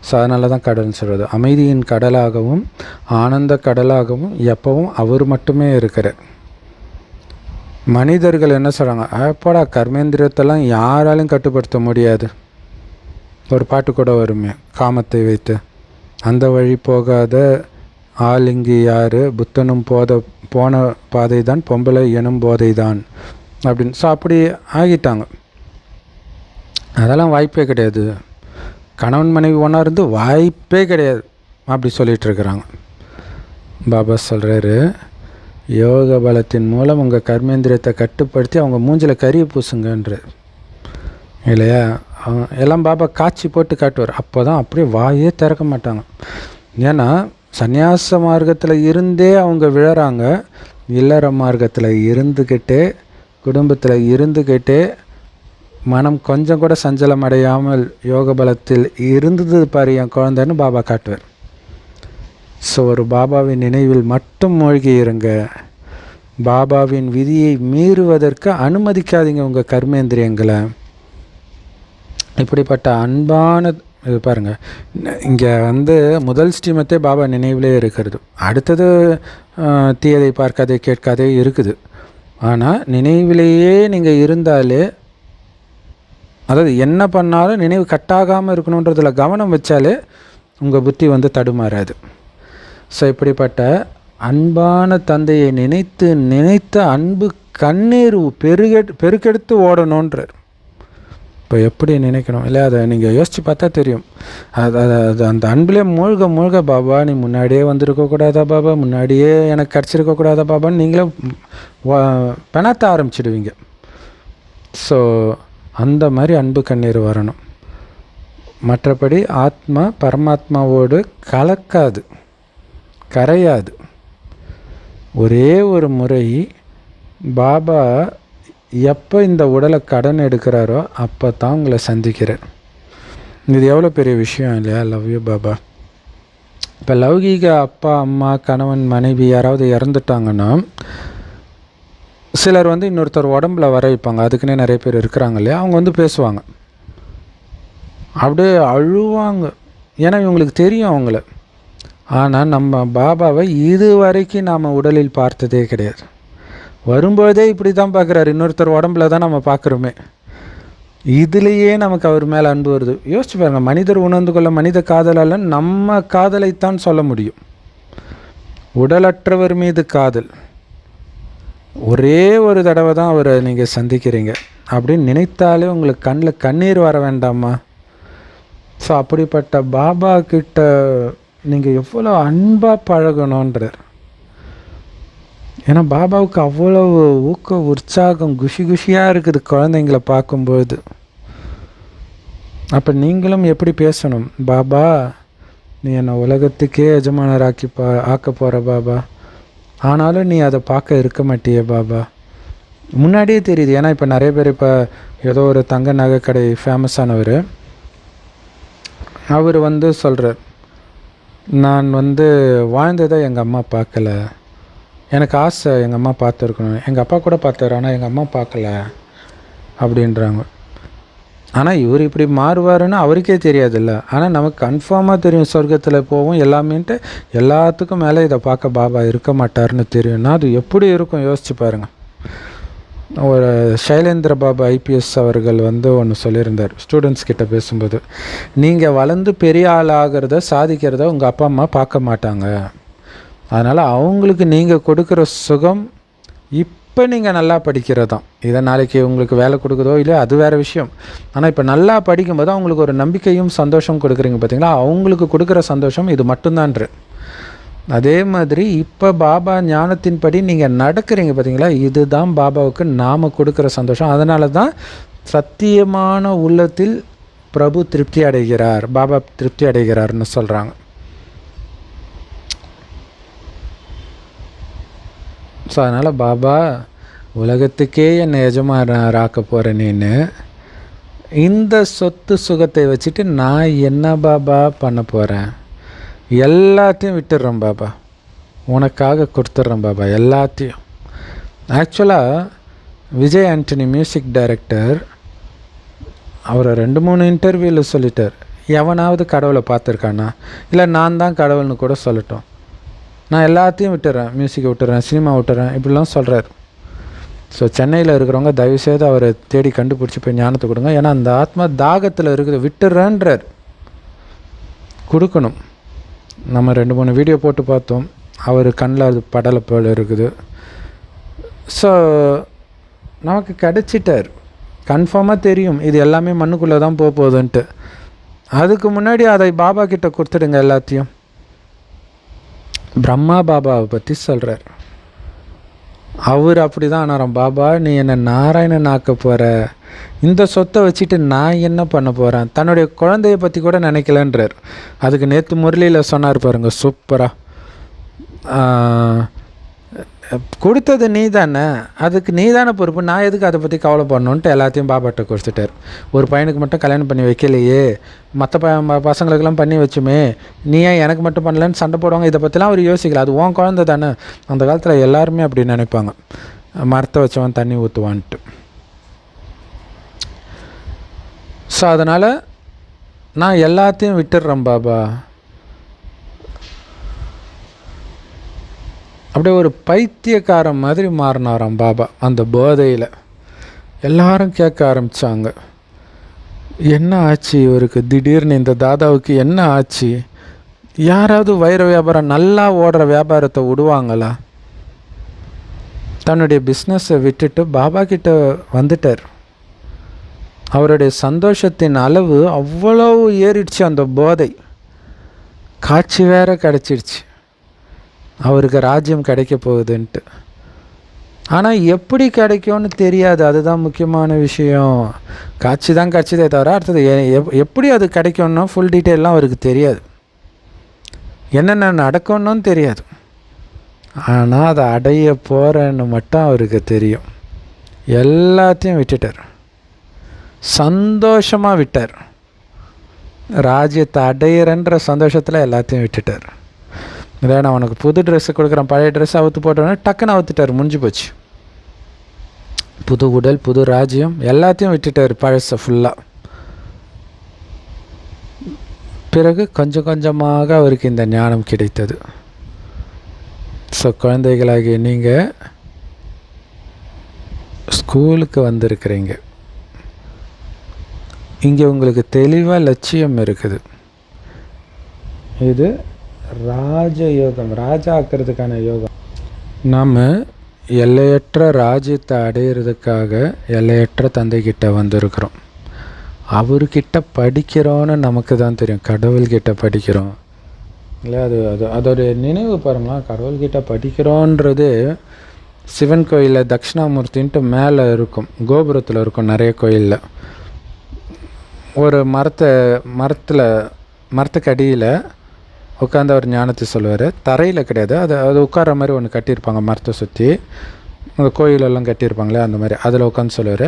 ஸோ அதனால தான் கடல்னு சொல்கிறது. அமைதியின் கடலாகவும் ஆனந்த கடலாகவும் எப்பவும் அவர் மட்டுமே இருக்கிறார். மனிதர்கள் என்ன சொல்கிறாங்க, அப்போடா கர்மேந்திரியத்தெல்லாம் யாராலையும் கட்டுப்படுத்த முடியாது. ஒரு பாட்டு கூட வருமே, காமத்தை வைத்து, அந்த வழி போகாத ஆள் இங்கு யார், புத்தனும் போன பாதை தான், பொம்பளை எனும் போதை தான் அப்படின்னு. ஸோ அப்படி ஆகிட்டாங்க. அதெல்லாம் வாய்ப்பே கிடையாது, கணவன் மனைவி ஒன்றா இருந்து வாய்ப்பே கிடையாது அப்படி சொல்லிகிட்ருக்குறாங்க. பாபா சொல்கிறாரு, யோக பலத்தின் மூலம் உங்கள் கர்மேந்திரியத்தை கட்டுப்படுத்தி அவங்க மூஞ்சில் கறியை பூசுங்கன்ற இல்லையா. எல்லாம் பாபா காட்சி போட்டு காட்டுவார். அப்போ தான் அப்படியே வாயே திறக்க மாட்டாங்க. ஏன்னா சந்நியாச மார்க்கத்தில் இருந்தே அவங்க விழறாங்க. இல்லற மார்க்கத்தில் இருந்துக்கிட்டே, குடும்பத்தில் இருந்துக்கிட்டே, மனம் கொஞ்சம் கூட சஞ்சலம் அடையாமல் யோக பலத்தில் இருந்தது பாரு என் குழந்தைன்னு பாபா காட்டுவார். ஸோ ஒரு பாபாவின் நினைவில் மட்டும் மூழ்கி இருங்க. பாபாவின் விதியை மீறுவதற்கு அனுமதிக்காதீங்க உங்கள் கர்மேந்திரியங்களை. இப்படிப்பட்ட அன்பான இது பாருங்கள், இங்கே முதல் ஸ்ரீமத்தே பாபா நினைவிலே இருக்கிறது. அடுத்தது தீயதை பார்க்காதே கேட்காதே இருக்குது. ஆனால் நினைவிலேயே நீங்கள் இருந்தாலே, அதாவது என்ன பண்ணாலும் நினைவு கட்டாகாமல் இருக்கணுன்றதில் கவனம் வச்சாலே உங்கள் புத்தி தடுமாறாது. ஸோ இப்படிப்பட்ட அன்பான தந்தையை நினைத்து நினைத்த அன்பு கண்ணீர் பெருக்கெடுத்து ஓடணுன்றார். இப்போ எப்படி நினைக்கணும் இல்லை, அதை நீங்கள் யோசித்து பார்த்தா தெரியும். அது அந்த அன்பிலே மூழ்க மூழ்க, பாபா நீ முன்னாடியே வந்திருக்கக்கூடாதா பாபா, முன்னாடியே எனக்கு கிடச்சிருக்கக்கூடாதா பாபான்னு நீங்களே பெணாத்த ஆரம்பிச்சிடுவீங்க. ஸோ அந்த மாதிரி அன்பு கண்ணீர் வரணும். மற்றபடி ஆத்மா பரமாத்மாவோடு கலக்காது, கரையாது. ஒரே ஒரு முறை பாபா எப்போ இந்த உடலை கடன் எடுக்கிறாரோ அப்போ தான் உங்களை சந்திக்கிறார். இது எவ்வளோ பெரிய விஷயம் இல்லையா. Love you Baba. இப்போ லௌகீக அப்பா அம்மா கணவன் மனைவி யாராவது இறந்துட்டாங்கன்னா சிலர் இன்னொருத்தர் உடம்புல வர வைப்பாங்க. அதுக்குன்னே நிறைய பேர் இருக்கிறாங்க இல்லையா. அவங்க பேசுவாங்க, அப்படியே அழுவாங்க. ஏன்னா இவங்களுக்கு தெரியும் அவங்கள. ஆனால் நம்ம பாபாவை இது வரைக்கும் நாம் உடலில் பார்த்ததே கிடையாது. வரும்போதே இப்படி தான் பார்க்குறாரு, இன்னொருத்தர் உடம்புல தான் நம்ம பார்க்குறோமே. இதுலேயே நமக்கு அவர் மேலே அன்பு வருது. யோசிச்சு பாருங்கள், மனிதர் உணர்ந்து கொள்ள மனித காதலால் நம்ம காதலைத்தான் சொல்ல முடியும். உடலற்றவர் மீது காதல். ஒரே ஒரு தடவை தான் அவரை நீங்கள் சந்திக்கிறீங்க அப்படின்னு நினைத்தாலே உங்களுக்கு கண்ணில் கண்ணீர் வர வேண்டாமா? ஸோ அப்படிப்பட்ட பாபா கிட்ட நீங்கள் எவ்வளோ அன்பாக பழகணுன்றார். ஏன்னா பாபாவுக்கு அவ்வளோ உற்சாகம், குஷியாக இருக்குது குழந்தைங்கள பார்க்கும்போது. அப்போ நீங்களும் எப்படி பேசணும், பாபா நீ என்னை உலகத்துக்கே எஜமானராக்கி ஆக்க போகிற பாபா, ஆனாலும் நீ அதை பார்க்க இருக்க மாட்டியே பாபா. முன்னாடியே தெரியுது. ஏன்னா இப்போ நிறைய பேர், இப்போ ஏதோ ஒரு தங்க நகை கடை ஃபேமஸானவர், அவர் சொல்கிறார், நான் வாழ்ந்ததை எங்கள் அம்மா பார்க்கல, எனக்கு ஆசை எங்கள் அம்மா பார்த்துருக்கணும், எங்கள் அப்பா கூட பார்த்தாரு ஆனால் எங்கள் அம்மா பார்க்கல அப்படின்றாங்க. ஆனால் இவர் இப்படி மாறுவாருன்னு அவருக்கே தெரியாதுல்ல. ஆனால் நமக்கு கன்ஃபார்மாக தெரியும், சொர்க்கத்தில் போவோம் எல்லாமேன்ட்டு, எல்லாத்துக்கும் மேலே இதை பார்க்க பாபா இருக்க மாட்டார்னு தெரியும்னா அது எப்படி இருக்கும் யோசிச்சு பாருங்கள். ஒரு சைலேந்திர பாபா ஐபிஎஸ் அவர்கள் ஒன்று சொல்லியிருந்தார் ஸ்டூடெண்ட்ஸ் கிட்ட பேசும்போது, நீங்கள் வளர்ந்து பெரிய ஆள் ஆகிறத சாதிக்கிறத உங்கள் அப்பா அம்மா பார்க்க மாட்டாங்க. அதனால் அவங்களுக்கு நீங்கள் கொடுக்குற சுகம் இப்போ நீங்கள் நல்லா படிக்கிறதான். இதை நாளைக்கு உங்களுக்கு வேலை கொடுக்குதோ இல்லையோ அது வேறு விஷயம். ஆனால் இப்போ நல்லா படிக்கும்போது அவங்களுக்கு ஒரு நம்பிக்கையும் சந்தோஷம் கொடுக்குறீங்க பார்த்தீங்களா, அவங்களுக்கு கொடுக்குற சந்தோஷம் இது மட்டும்தான்ற. அதே மாதிரி இப்போ பாபா ஞானத்தின்படி நீங்கள் நடக்கிறீங்க பார்த்தீங்களா, இதுதான் பாபாவுக்கு நாம் கொடுக்குற சந்தோஷம். அதனால தான் சத்தியமான உள்ளத்தில் பிரபு திருப்தி அடைகிறார், பாபா திருப்தி அடைகிறார்னு சொல்கிறாங்க. ஸோ அதனால் பாபா உலகத்துக்கே என்னை எஜமானராக்க போகிறேன்னு, இந்த சொத்து சுகத்தை வச்சுட்டு நான் என்ன பாபா பண்ண போகிறேன், எல்லாத்தையும் விட்டுடுறேன் பாபா, உனக்காக கொடுத்துட்றேன் பாபா எல்லாத்தையும். ஆக்சுவலாக விஜய் ஆண்டனி மியூசிக் டைரக்டர் அவரை 2-3 இன்டர்வியூவில் சொல்லிட்டார், எவனாவது கடவுளை பார்த்துருக்கானா, இல்லை நான் தான் கடவுள்னு கூட சொல்லட்டும், நான் எல்லாத்தையும் விட்டுறேன், மியூசிக்கை விட்டுறேன், சினிமா விட்டுறேன் இப்படிலாம் சொல்கிறார். ஸோ சென்னையில் இருக்கிறவங்க தயவுசெய்து அவரை தேடி கண்டுபிடிச்சி போய் ஞானத்தை கொடுங்க. ஏன்னா அந்த ஆத்மா தாகத்தில் இருக்குது, விட்டுறன்றார், கொடுக்கணும். நம்ம 2-3 வீடியோ போட்டு பார்த்தோம், அவர் கண்ணில் அது படலை போல் இருக்குது. ஸோ நமக்கு கிடச்சிட்டார், கன்ஃபார்மாக தெரியும் இது எல்லாமே மண்ணுக்குள்ளே தான் போகுதுன்ட்டு. அதுக்கு முன்னாடி அதை பாபா கிட்ட கொடுத்துடுங்க எல்லாத்தையும். பிரம்மா பாபாவை பற்றி சொல்கிறார். அவர் அப்படி தான் ஆனாராம். பாபா நீ என்னை நாராயணன் ஆக்க போகிற, இந்த சொத்தை வச்சுட்டு நான் என்ன பண்ண போகிறேன், தன்னுடைய குழந்தைய பற்றி கூட நினைக்கலன்றார். அதுக்கு நேற்று முரளியில் சொன்னார் பாருங்க, சூப்பராக. கொடுத்தது நீ தானே, அதுக்கு நீ தானே பொறுப்பு, நான் எதுக்கு அதை பற்றி கவலை பண்ணணுன்ட்டு எல்லாத்தையும் பாபாட்ட கொடுத்துட்டார். ஒரு பையனுக்கு மட்டும் கல்யாணம் பண்ணி வைக்கலையே, மற்ற பசங்களுக்கெல்லாம் பண்ணி வச்சுமே, நீ ஏன் எனக்கு மட்டும் பண்ணலன்னு சண்டை போடுவாங்க. இதை பற்றிலாம் அவர் யோசிக்கல, அது உன் குழந்தை தானே. அந்த காலத்தில் எல்லாருமே அப்படி நினைப்பாங்க, மரத்தை வச்சவன் தண்ணி ஊற்றுவான்ட்டு. ஸோ அதனால் நான் எல்லாத்தையும் விட்டுடுறேன் பாபா. அப்படியே ஒரு பைத்தியக்காரன் மாதிரி மாறினாராம் பாபா அந்த போதையில். எல்லாரும் கேட்க ஆரம்பித்தாங்க, என்ன ஆச்சு இவருக்கு, திடீர்னு இந்த தாதாவுக்கு என்ன ஆச்சு? யாராவது வைர வியாபாரம் நல்லா ஓடுற வியாபாரத்தை விடுவாங்களா? தன்னுடைய பிஸ்னஸை விட்டுட்டு பாபா கிட்ட வந்துட்டார். அவருடைய சந்தோஷத்தின் அளவு அவ்வளவு ஏறிடுச்சு, அந்த போதை. காட்சி வேற கிடச்சிடுச்சு, அவருக்கு ராஜ்யம் கிடைக்க போகுதுன்ட்டு. ஆனால் எப்படி கிடைக்கும்னு தெரியாது, அதுதான் முக்கியமான விஷயம். காட்சி தான் கிடச்சதே தவிர அடுத்தது எப்படி அது கிடைக்கும்னா ஃபுல் டீட்டெயிலாம் அவருக்கு தெரியாது, என்னென்ன நடக்கும்னு தெரியாது. ஆனால் அதை அடைய போகிறேன்னு மட்டும் அவருக்கு தெரியும். எல்லாத்தையும் விட்டுட்டார், சந்தோஷமாக விட்டார். ராஜ்யத்தை அடையிறன்ற சந்தோஷத்தில் எல்லாத்தையும் விட்டுட்டார். இல்லை நான் உனக்கு புது ட்ரெஸ்ஸு கொடுக்குறேன், பழைய ட்ரெஸ்ஸை அவுத்து போட்டோன்னே டக்குன்னு அவுத்துட்டார், முடிஞ்சு போச்சு. புது உடல், புது ராஜ்யம், எல்லாத்தையும் விட்டுட்டார் பழசை ஃபுல்லாக. பிறகு கொஞ்சம் கொஞ்சமாக அவருக்கு இந்த ஞானம் கிடைத்தது. ஸோ குழந்தைகளாகிய நீங்கள் ஸ்கூலுக்கு வந்திருக்கிறீங்க, இங்கே உங்களுக்கு தெளிவாக லட்சியம் இருக்குது. இது ராஜயோகம், ராஜா ஆக்கிறதுக்கான யோகம். நாம் எல்லையற்ற ராஜ்யத்தை அடையிறதுக்காக எல்லையற்ற தந்தைக்கிட்ட வந்திருக்கிறோம். அவர்கிட்ட படிக்கிறோன்னு நமக்கு தான் தெரியும், கடவுள்கிட்ட படிக்கிறோம் இல்லை. அதோடைய நினைவு பாருங்களா, கடவுள்கிட்ட படிக்கிறோன்றது சிவன் கோயிலில் தட்சிணாமூர்த்தின்ட்டு மேலே இருக்கும், கோபுரத்தில் இருக்கும் நிறைய கோயிலில். ஒரு மரத்துக்கு அடியில் உட்காந்து அவர் ஞானத்தை சொல்லுவார். தரையில் கிடையாது, அது உட்கார மாதிரி ஒன்று கட்டியிருப்பாங்க மரத்தை சுற்றி, அந்த கோயிலெல்லாம் கட்டியிருப்பாங்களே அந்த மாதிரி, அதில் உட்காந்து சொல்லுவார்.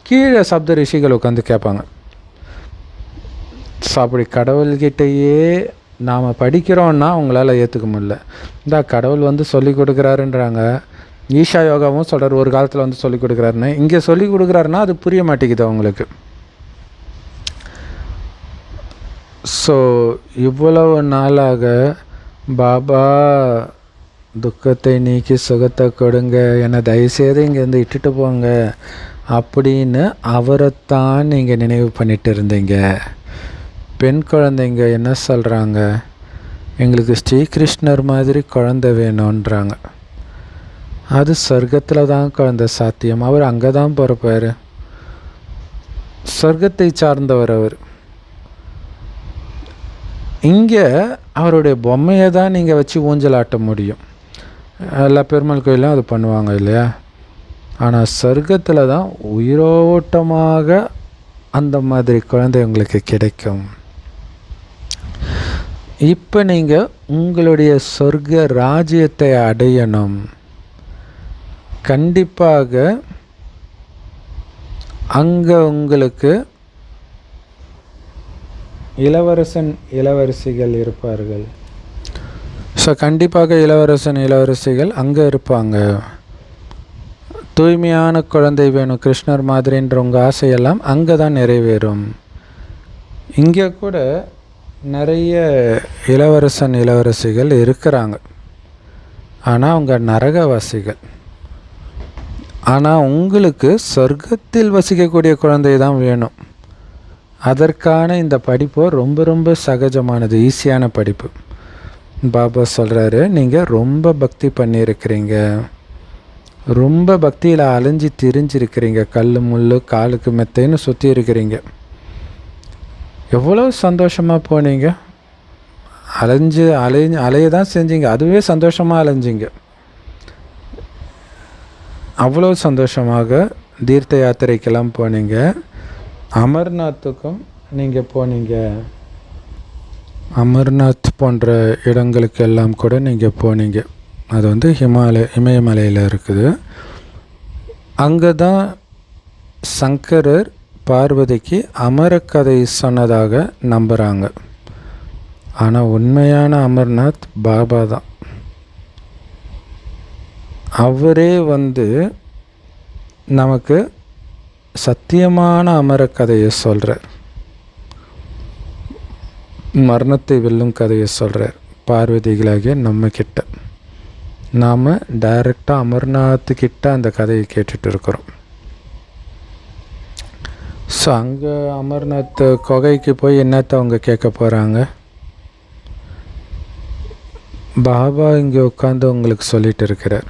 கீழே சப்த ரிஷிகள் உட்காந்து கேட்பாங்க. ஸோ அப்படி கடவுள்கிட்டையே நாம் படிக்கிறோன்னா உங்களால் ஏற்றுக்க முடியல. இந்த கடவுள் வந்து சொல்லி கொடுக்குறாருன்றாங்க, ஈஷா யோகாவும் சொல்கிறார், ஒரு காலத்தில் வந்து சொல்லி கொடுக்குறாருன்னு. இங்கே சொல்லி கொடுக்குறாருன்னா அது புரிய மாட்டேங்குது அவங்களுக்கு. ஸோ இவ்வளவு நாளாக பாபா துக்கத்தை நீக்கி சுகத்தை கொடுங்க, என்னை தயவுசெய்து இங்கேருந்து இட்டுட்டு போங்க அப்படின்னு அவரைத்தான் நீங்கள் நினைவு பண்ணிட்டு இருந்தீங்க. பெண் குழந்தைங்க என்ன சொல்கிறாங்க, எங்களுக்கு ஸ்ரீகிருஷ்ணர் மாதிரி குழந்தை வேணுன்றாங்க. அது சொர்க்கத்தில் தான் குழந்தை சாத்தியம், அவர் அங்கே தான் பிறப்பார், சொர்க்கத்தை சார்ந்தவர் அவர். இங்கே அவருடைய பொம்மையை தான் நீங்கள் வச்சு ஊஞ்சல் ஆட்ட முடியும். எல்லா பெருமாள் கோயிலும் அது பண்ணுவாங்க இல்லையா. ஆனால் சொர்க்கத்தில் தான் உயிரோட்டமாக அந்த மாதிரி குழந்தை உங்களுக்கு கிடைக்கும். இப்போ நீங்கள் உங்களுடைய சொர்க்க ராஜ்யத்தை அடையணும். கண்டிப்பாக அங்கே உங்களுக்கு இளவரசன் இளவரசிகள் இருப்பார்கள். ஸோ கண்டிப்பாக இளவரசன் இளவரசிகள் அங்கே இருப்பாங்க. தூய்மையான குழந்தை வேணும் கிருஷ்ணர் மாதிரின்ற உங்கள் ஆசையெல்லாம் அங்கே தான் நிறைவேறும். இங்கே கூட நிறைய இளவரசன் இளவரசிகள் இருக்கிறாங்க, ஆனால் அவங்க நரகவாசிகள். ஆனால் உங்களுக்கு சொர்க்கத்தில் வசிக்கக்கூடிய குழந்தை தான் வேணும். அதற்கான இந்த படிப்பு ரொம்ப ரொம்ப சகஜமானது, ஈஸியான படிப்பு. பாபா சொல்கிறாரு, நீங்கள் ரொம்ப பக்தி பண்ணியிருக்கிறீங்க, ரொம்ப பக்தியில் அலைஞ்சி திரிஞ்சிருக்கிறீங்க, கல் முள் காலுக்கு மெத்தைன்னு சுற்றி இருக்கிறீங்க. எவ்வளோ சந்தோஷமாக போனீங்க, அலைய தான் செஞ்சீங்க, அதுவே சந்தோஷமாக அலைஞ்சிங்க. அவ்வளோ சந்தோஷமாக தீர்த்த யாத்திரைக்கெல்லாம் போனீங்க. அமர்நாத்துக்கும் நீங்கள் போனீங்க, அமர்நாத் போன்ற இடங்களுக்கு எல்லாம் கூட நீங்கள் போனீங்க. அது இமயமலையில் இருக்குது. அங்கே தான் சங்கரர் பார்வதிக்கு அமரக்கதை சொன்னதாக நம்புகிறாங்க. ஆனால் உண்மையான அமர்நாத் பாபா தான். அவரே நமக்கு சத்தியமான அமரக்கதையை சொல்கிறார், மரணத்தை வெல்லும் கதையை சொல்கிறார் பார்வதிகளாகிய நம்ம கிட்ட. நாம் டைரெக்டாக அமர்நாத்துக்கிட்ட அந்த கதையை கேட்டுட்டு இருக்கிறோம். ஸோ அங்கே அமர்நாத் குகைக்கு போய் என்னத்தை அவங்க கேட்க போகிறாங்க? பாபா இங்கே உட்காந்து உங்களுக்கு சொல்லிட்டு இருக்கிறார்,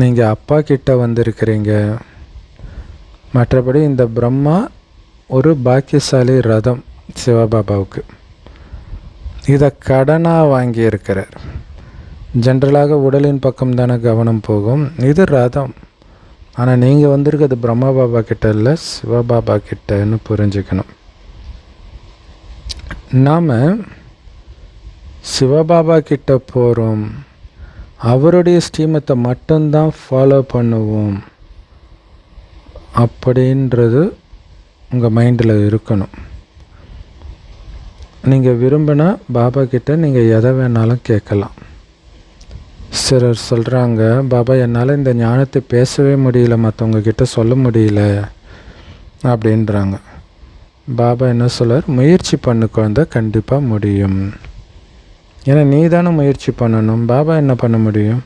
நீங்கள் அப்பா கிட்ட வந்திருக்கிறீங்க, மற்றபடி இந்த பிரம்மா ஒரு பாக்கியசாலி ரதம் சிவபாபாவுக்கு, இதை கடனாக வாங்கியிருக்கிறார். ஜென்ரலாக உடலின் பக்கம் தானே கவனம் போகும், இது ரதம். ஆனால் நீங்கள் வந்திருக்கிறது பிரம்மா பாபா கிட்ட இல்லை, சிவபாபா கிட்டன்னு புரிஞ்சுக்கணும். நாம் சிவபாபா கிட்ட போகிறோம், அவருடைய ஸ்ரீமத்தை மட்டும்தான் ஃபாலோ பண்ணுவோம் அப்படின்றது உங்கள் மைண்டில் இருக்கணும். நீங்கள் விரும்பினா பாபா கிட்ட நீங்கள் எதை வேணாலும் கேட்கலாம். சிலர் சொல்கிறாங்க, பாபா என்னால் இந்த ஞானத்தை பேசவே முடியல, மற்றவங்க கிட்ட சொல்ல முடியல அப்படின்றாங்க. பாபா என்ன சொல்கிறார்? முயற்சி பண்ணு குழந்தை, கண்டிப்பாக முடியும். ஏன்னா நீ தானே முயற்சி பண்ணணும், பாபா என்ன பண்ண முடியும்?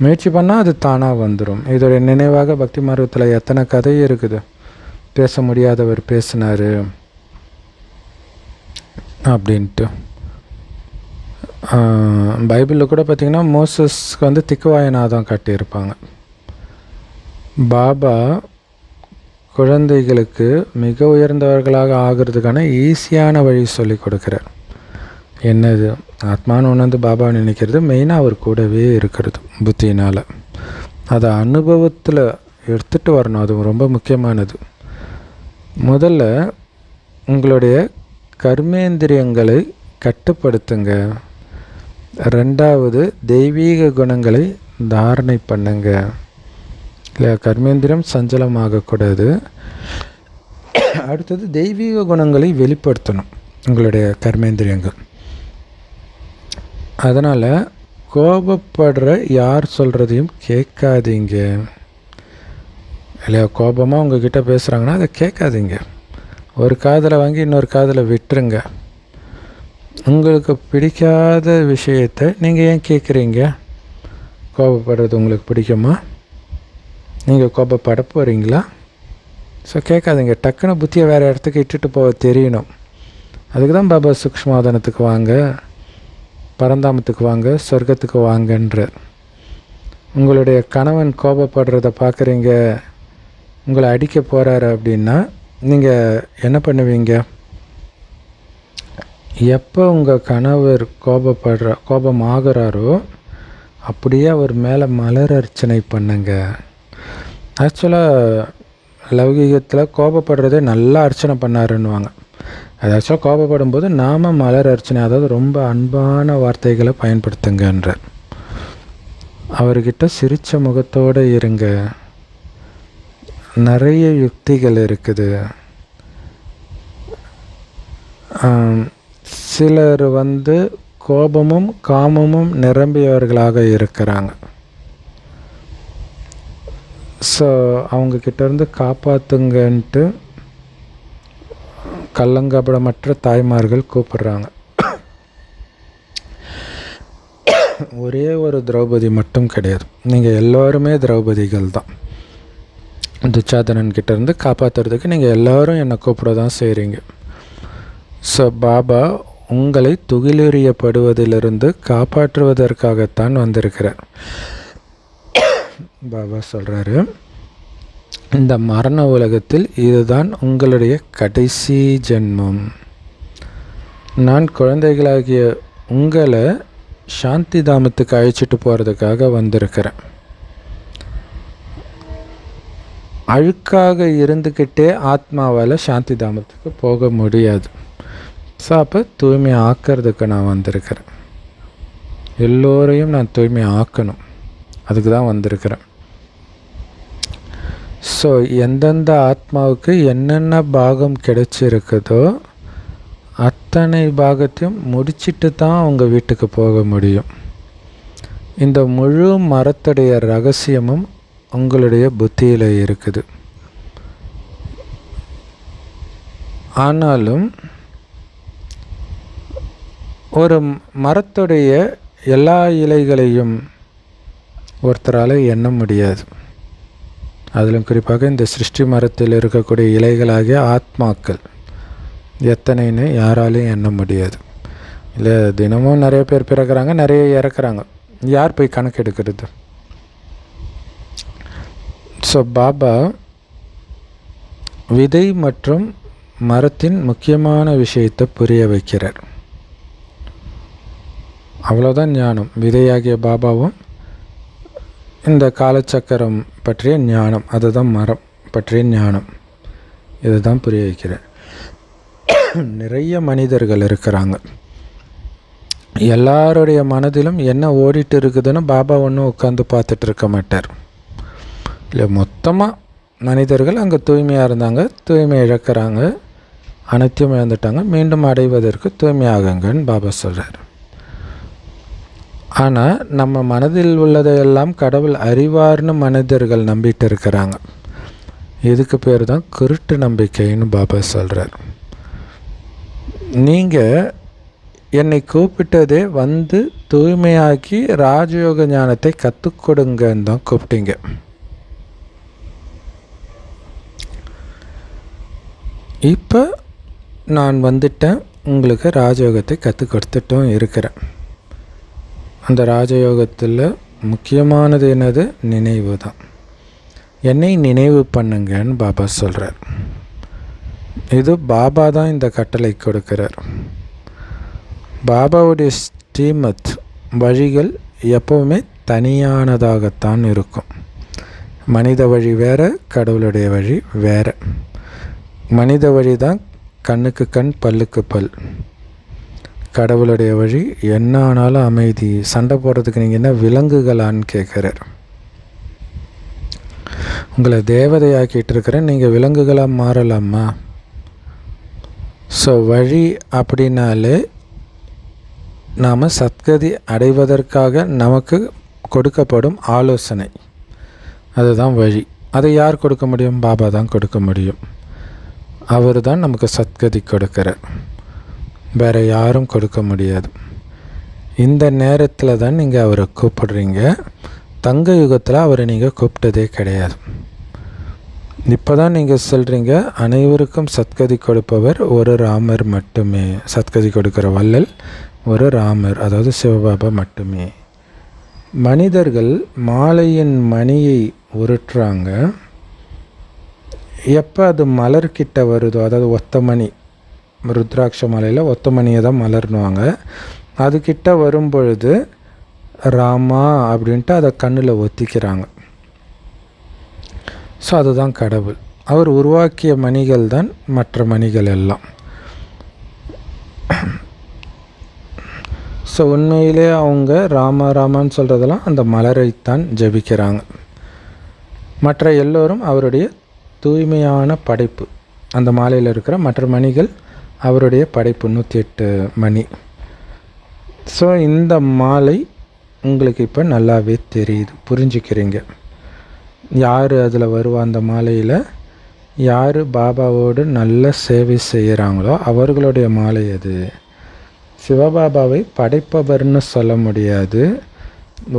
முயற்சி பண்ணால் அது தானாக வந்துடும். இதோடைய நினைவாக பக்தி மார்க்கத்தில் எத்தனை கதை இருக்குது. பேச முடியாதவர் பேசினார் அப்படின்ட்டு. பைபிளில் கூட பார்த்திங்கன்னா மோசஸ்க்கு திக்குவாயனாதான் காட்டியிருப்பாங்க. பாபா குழந்தைகளுக்கு மிக உயர்ந்தவர்களாக ஆகிறதுக்கான ஈஸியான வழி சொல்லி கொடுக்குறார். என்னது? ஆத்மான்னு உணர்ந்து பாபாவை நினைக்கிறது, மெயினாக அவர் கூடவே இருக்கிறது புத்தியினால். அதை அனுபவத்தில் எடுத்துகிட்டு வரணும், அது ரொம்ப முக்கியமானது. முதல்ல உங்களுடைய கர்மேந்திரியங்களை கட்டுப்படுத்துங்க. ரெண்டாவது தெய்வீக குணங்களை தாரணை பண்ணுங்க. இல்லை, கர்மேந்திரியம் சஞ்சலமாகக்கூடாது. அடுத்தது தெய்வீக குணங்களை வெளிப்படுத்தணும் உங்களுடைய கர்மேந்திரியங்கள். அதனால் கோபப்படுற யார் சொல்கிறதையும் கேட்காதீங்க. இல்லையா, கோபமாக உங்ககிட்ட பேசுகிறாங்கன்னா அதை கேட்காதீங்க. ஒரு காதில் வாங்கி இன்னொரு காதில் விட்டுருங்க. உங்களுக்கு பிடிக்காத விஷயத்தை நீங்கள் ஏன் கேட்குறீங்க? கோபப்படுறது உங்களுக்கு பிடிக்குமா? நீங்கள் கோபப்பட போகிறீங்களா? ஸோ கேட்காதீங்க. டக்குன்னு புத்தியை வேறு இடத்துக்கு இட்டுட்டு போக தெரியணும். அதுக்கு தான் பாபா சூக்ஷ்மாதனத்துக்கு வாங்க, பரந்தாமத்துக்கு வாங்க, சொர்க்கத்துக்கு வாங்கன்ற. உங்களுடைய கணவன் கோபப்படுறத பார்க்குறீங்க, உங்களை அடிக்க போகிறாரு அப்படின்னா நீங்கள் என்ன பண்ணுவீங்க? எப்போ உங்கள் கணவர் கோபமாகிறாரோ அப்படியே அவர் மேலே மலர் அர்ச்சனை பண்ணுங்க. ஆக்சுவலாக லௌகீகத்தில் கோபப்படுறதே நல்லா அர்ச்சனை பண்ணாருன்னுவாங்க. அது ஆக்சுவலாக கோபப்படும் போது நாம் மலர் அர்ச்சனை, அதாவது ரொம்ப அன்பான வார்த்தைகளை பயன்படுத்துங்கன்ற. அவர்கிட்ட சிரித்த முகத்தோடு இருங்க. நிறைய யுக்திகள் இருக்குது. சிலர் கோபமும் காமமும் நிரம்பியவர்களாக இருக்கிறாங்க. ஸோ அவங்கக்கிட்டேருந்து காப்பாற்றுங்கன்ட்டு கள்ளங்கபடமற்ற தாய்மார்கள் கூப்பிடுறாங்க. ஒரே ஒரு திரௌபதி மட்டும் கிடையாது, நீங்கள் எல்லோருமே திரௌபதிகள் தான். துச்சாதனன் கிட்டேருந்து காப்பாற்றுறதுக்கு நீங்கள் எல்லோரும் என்னை கூப்பிட தான் செய்கிறீங்க. ஸோ பாபா உங்களை துகிலெறியப்படுவதிலிருந்து காப்பாற்றுவதற்காகத்தான் வந்திருக்கிறார். பாபா சொல்கிறாரு, இந்த மரண உலகத்தில் இதுதான் உங்களுடைய கடைசி ஜென்மம். நான் குழந்தைகளாகிய உங்களை சாந்தி தாமத்துக்கு அழைச்சிட்டு போகிறதுக்காக வந்திருக்கிறேன். அழுக்காக இருந்துக்கிட்டே ஆத்மாவால் சாந்தி தாமத்துக்கு போக முடியாது. ஸோ அப்போ தூய்மை ஆக்கிறதுக்கு நான் வந்திருக்கிறேன். எல்லோரையும் நான் தூய்மை ஆக்கணும், அதுக்கு தான் வந்திருக்கிறேன். ஸோ எந்தெந்த ஆத்மாவுக்கு என்னென்ன பாகம் கிடைச்சிருக்குதோ அத்தனை பாகத்தையும் முடிச்சிட்டு தான் அவங்க வீட்டுக்கு போக முடியும். இந்த முழு மரத்துடைய ரகசியமும் உங்களுடைய புத்தியில் இருக்குது. ஆனாலும் ஒரு மரத்துடைய எல்லா இலைகளையும் ஒருத்தரால் எண்ண முடியாது. அதிலும் குறிப்பாக இந்த சிருஷ்டி மரத்தில் இருக்கக்கூடிய இலைகளாகிய ஆத்மாக்கள் எத்தனைன்னு யாராலையும் எண்ண முடியாது. இல்லை, தினமும் நிறைய பேர் பிறக்கிறாங்க, நிறைய இறக்குறாங்க, யார் போய் கணக்கு எடுக்கிறது? ஸோ பாபா விதை மற்றும் மரத்தின் முக்கியமான விஷயத்தை புரிய வைக்கிறார். அவ்வளோதான் ஞானம். விதையாகிய பாபாவும் இந்த காலச்சக்கரம் பற்றிய ஞானம், அதுதான் மரம் பற்றிய ஞானம், இதுதான் புரிய வைக்கிறார். நிறைய மனிதர்கள் இருக்கிறாங்க, எல்லாருடைய மனதிலும் என்ன ஓடிட்டு இருக்குதுன்னு பாபா ஒன்றும் உட்காந்து பார்த்துட்டு இருக்க மாட்டார். இல்லை, மொத்தமாக மனிதர்கள் அங்கே தூய்மையாக இருந்தாங்க, தூய்மை இழக்கிறாங்க, அனைத்தையும் இழந்துட்டாங்க, மீண்டும் அடைவதற்கு தூய்மையாகுங்கன்னு பாபா சொல்கிறார். ஆனால் நம்ம மனதில் உள்ளதையெல்லாம் கடவுள் அறிவார்னு மனிதர்கள் நம்பிட்டு இருக்கிறாங்க. இதுக்கு பேர் தான் குருட்டு நம்பிக்கைன்னு பாபா சொல்கிறார். நீங்கள் என்னை கூப்பிட்டதே வந்து தூய்மையாக்கி ராஜயோக ஞானத்தை கற்றுக் கொடுங்கன்னு தான் கூப்பிட்டீங்க. இப்போ நான் வந்துட்டேன், உங்களுக்கு ராஜயோகத்தை கற்றுக் கொடுத்துட்டும் இருக்கிறேன். அந்த ராஜயோகத்தில் முக்கியமானது என்னது? நினைவு தான். என்னை நினைவு பண்ணுங்கன்னு பாபா சொல்கிறார். இது பாபா தான் இந்த கட்டளை கொடுக்கிறார். பாபாவுடைய ஸ்ரீமத் வழிகள் எப்போவுமே தனியானதாகத்தான் இருக்கும். மனித வழி வேறு, கடவுளுடைய வழி வேறு. மனித வழி தான் கண்ணுக்கு கண், பல்லுக்கு பல். கடவுளுடைய வழி என்ன ஆனாலும் அமைதி. சண்டை போடுறதுக்கு நீங்கள் என்ன விலங்குகளான்னு கேட்குறார். உங்களை தேவதையாக்கிட்டு இருக்கிறேன், நீங்கள் விலங்குகளாக மாறலாமா? ஸோ வழி அப்படின்னாலே நாம் சத்கதி அடைவதற்காக நமக்கு கொடுக்கப்படும் ஆலோசனை, அதுதான் வழி. அதை யார் கொடுக்க முடியும்? பாபா தான் கொடுக்க முடியும். அவர் தான் நமக்கு சத்கதி கொடுக்கிறார், வேறு யாரும் கொடுக்க முடியாது. இந்த நேரத்தில் தான் நீங்கள் அவரை கூப்பிடுறீங்க. தங்க யுகத்தில் அவரை நீங்கள் கூப்பிட்டதே கிடையாது. இப்போ தான் நீங்கள் சொல்கிறீங்க அனைவருக்கும் சத்கதி கொடுப்பவர் ஒரு ராமர் மட்டுமே. சத்கதி கொடுக்குற வள்ளல் ஒரு ராமர், அதாவது சிவபாபா மட்டுமே. மனிதர்கள் மாலையின் மணியை உருட்டுறாங்க. எப்போ அது மலர்கிட்ட வருதோ, அதாவது ஒத்த மணி, ருத்ராட்ச மலையில் ஒத்த மணியை தான் மலர்னுவாங்க. அதுக்கிட்ட வரும் பொழுது ராமா அப்படின்ட்டு அதை கண்ணில் ஒத்திக்கிறாங்க. ஸோ அதுதான் கடவுள். அவர் உருவாக்கிய மணிகள் தான் மற்ற மணிகள் எல்லாம். ஸோ உண்மையிலே அவங்க ராமா ராமான்னு சொல்கிறதெல்லாம் அந்த மலரைத்தான் ஜபிக்கிறாங்க. மற்ற எல்லோரும் அவருடைய தூய்மையான படைப்பு. அந்த மாலையில் இருக்கிற மற்ற மணிகள் அவருடைய படைப்பு, 108 மணி. ஸோ இந்த மாலை உங்களுக்கு இப்போ நல்லாவே தெரியுது, புரிஞ்சுக்கிறீங்க. யார் அதில் வருவா? அந்த மாலையில் யார் பாபாவோடு நல்ல சேவை செய்கிறாங்களோ அவர்களுடைய மாலை அது. சிவபாபாவை படைப்பவர்னு சொல்ல முடியாது.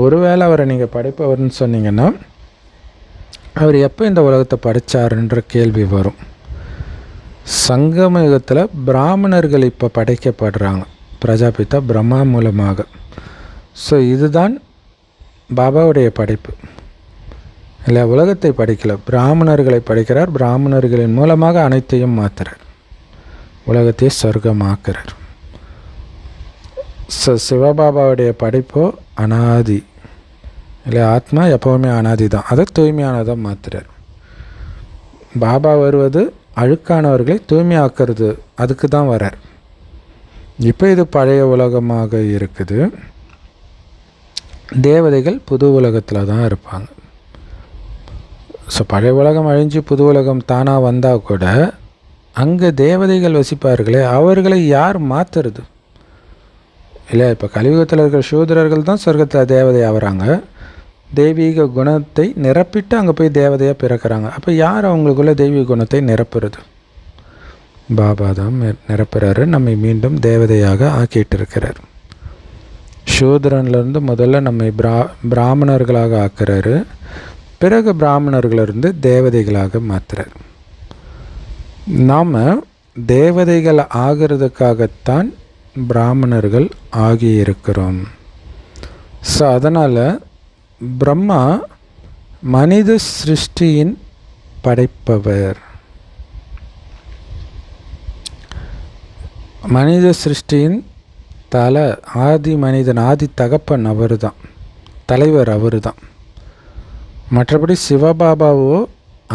ஒருவேளை அவரை நீங்கள் படைப்பவர்னு சொன்னீங்கன்னா அவர் எப்போ இந்த உலகத்தை படைச்சாருன்ற கேள்வி வரும். சங்கம யுகத்தில் பிராமணர்கள் இப்போ படைக்கப்படுறாங்க பிரஜாபிதா பிரம்மா மூலமாக. ஸோ இதுதான் பாபாவுடைய படைப்பு இல்லை, உலகத்தை படைக்கல, பிராமணர்களை படைக்கிறார். பிராமணர்களின் மூலமாக அனைத்தையும் மாற்றுறார், உலகத்தை சொர்க்கமாக்குறார். ஸோ சிவபாபாவுடைய படைப்போ அனாதி இல்லை, ஆத்மா எப்போவுமே அனாதி தான், அதை தூய்மையானதாக மாற்றுறார். பாபா வருவது அழுக்கானவர்களை தூய்மையாக்குறது, அதுக்கு தான் வரார். இப்போ இது பழைய உலகமாக இருக்குது, தேவதைகள் புது உலகத்தில் தான் இருப்பாங்க. ஸோ பழைய உலகம் அழிஞ்சு புது உலகம் தானாக வந்தால் கூட அங்கே தேவதைகள் வசிப்பார்களே, அவர்களை யார் மாற்றுறது இல்லை? இப்போ கலியுகத்தில் இருக்கிற சூத்திரர்கள் தான் சொர்க்கத்தில் தேவதை ஆகிறாங்க, தெய்வீக குணத்தை நிரப்பிட்டு அங்கே போய் தேவதையாக பிறக்கிறாங்க. அப்போ யார் அவங்களுக்குள்ள தெய்வீக குணத்தை நிரப்புறது? பாபா தான் நிரப்புறாரு, நம்மை மீண்டும் தேவதையாக ஆக்கிட்டு இருக்கிறார். சூத்திரன்லேருந்து முதல்ல நம்மை பிராமணர்களாக ஆக்குறாரு, பிறகு பிராமணர்களிருந்து தேவதைகளாக மாற்றுறார். நாம் தேவதைகள் ஆகிறதுக்காகத்தான் பிராமணர்கள் ஆகியிருக்கிறோம். ஸோ அதனால் பிரம்மா மனித சிருஷ்டியின் படைப்பவர், மனித சிருஷ்டியின் ஆதி மனிதன், ஆதி தகப்பன் அவர் தான், தலைவர் அவர் தான். மற்றபடி சிவபாபாவோ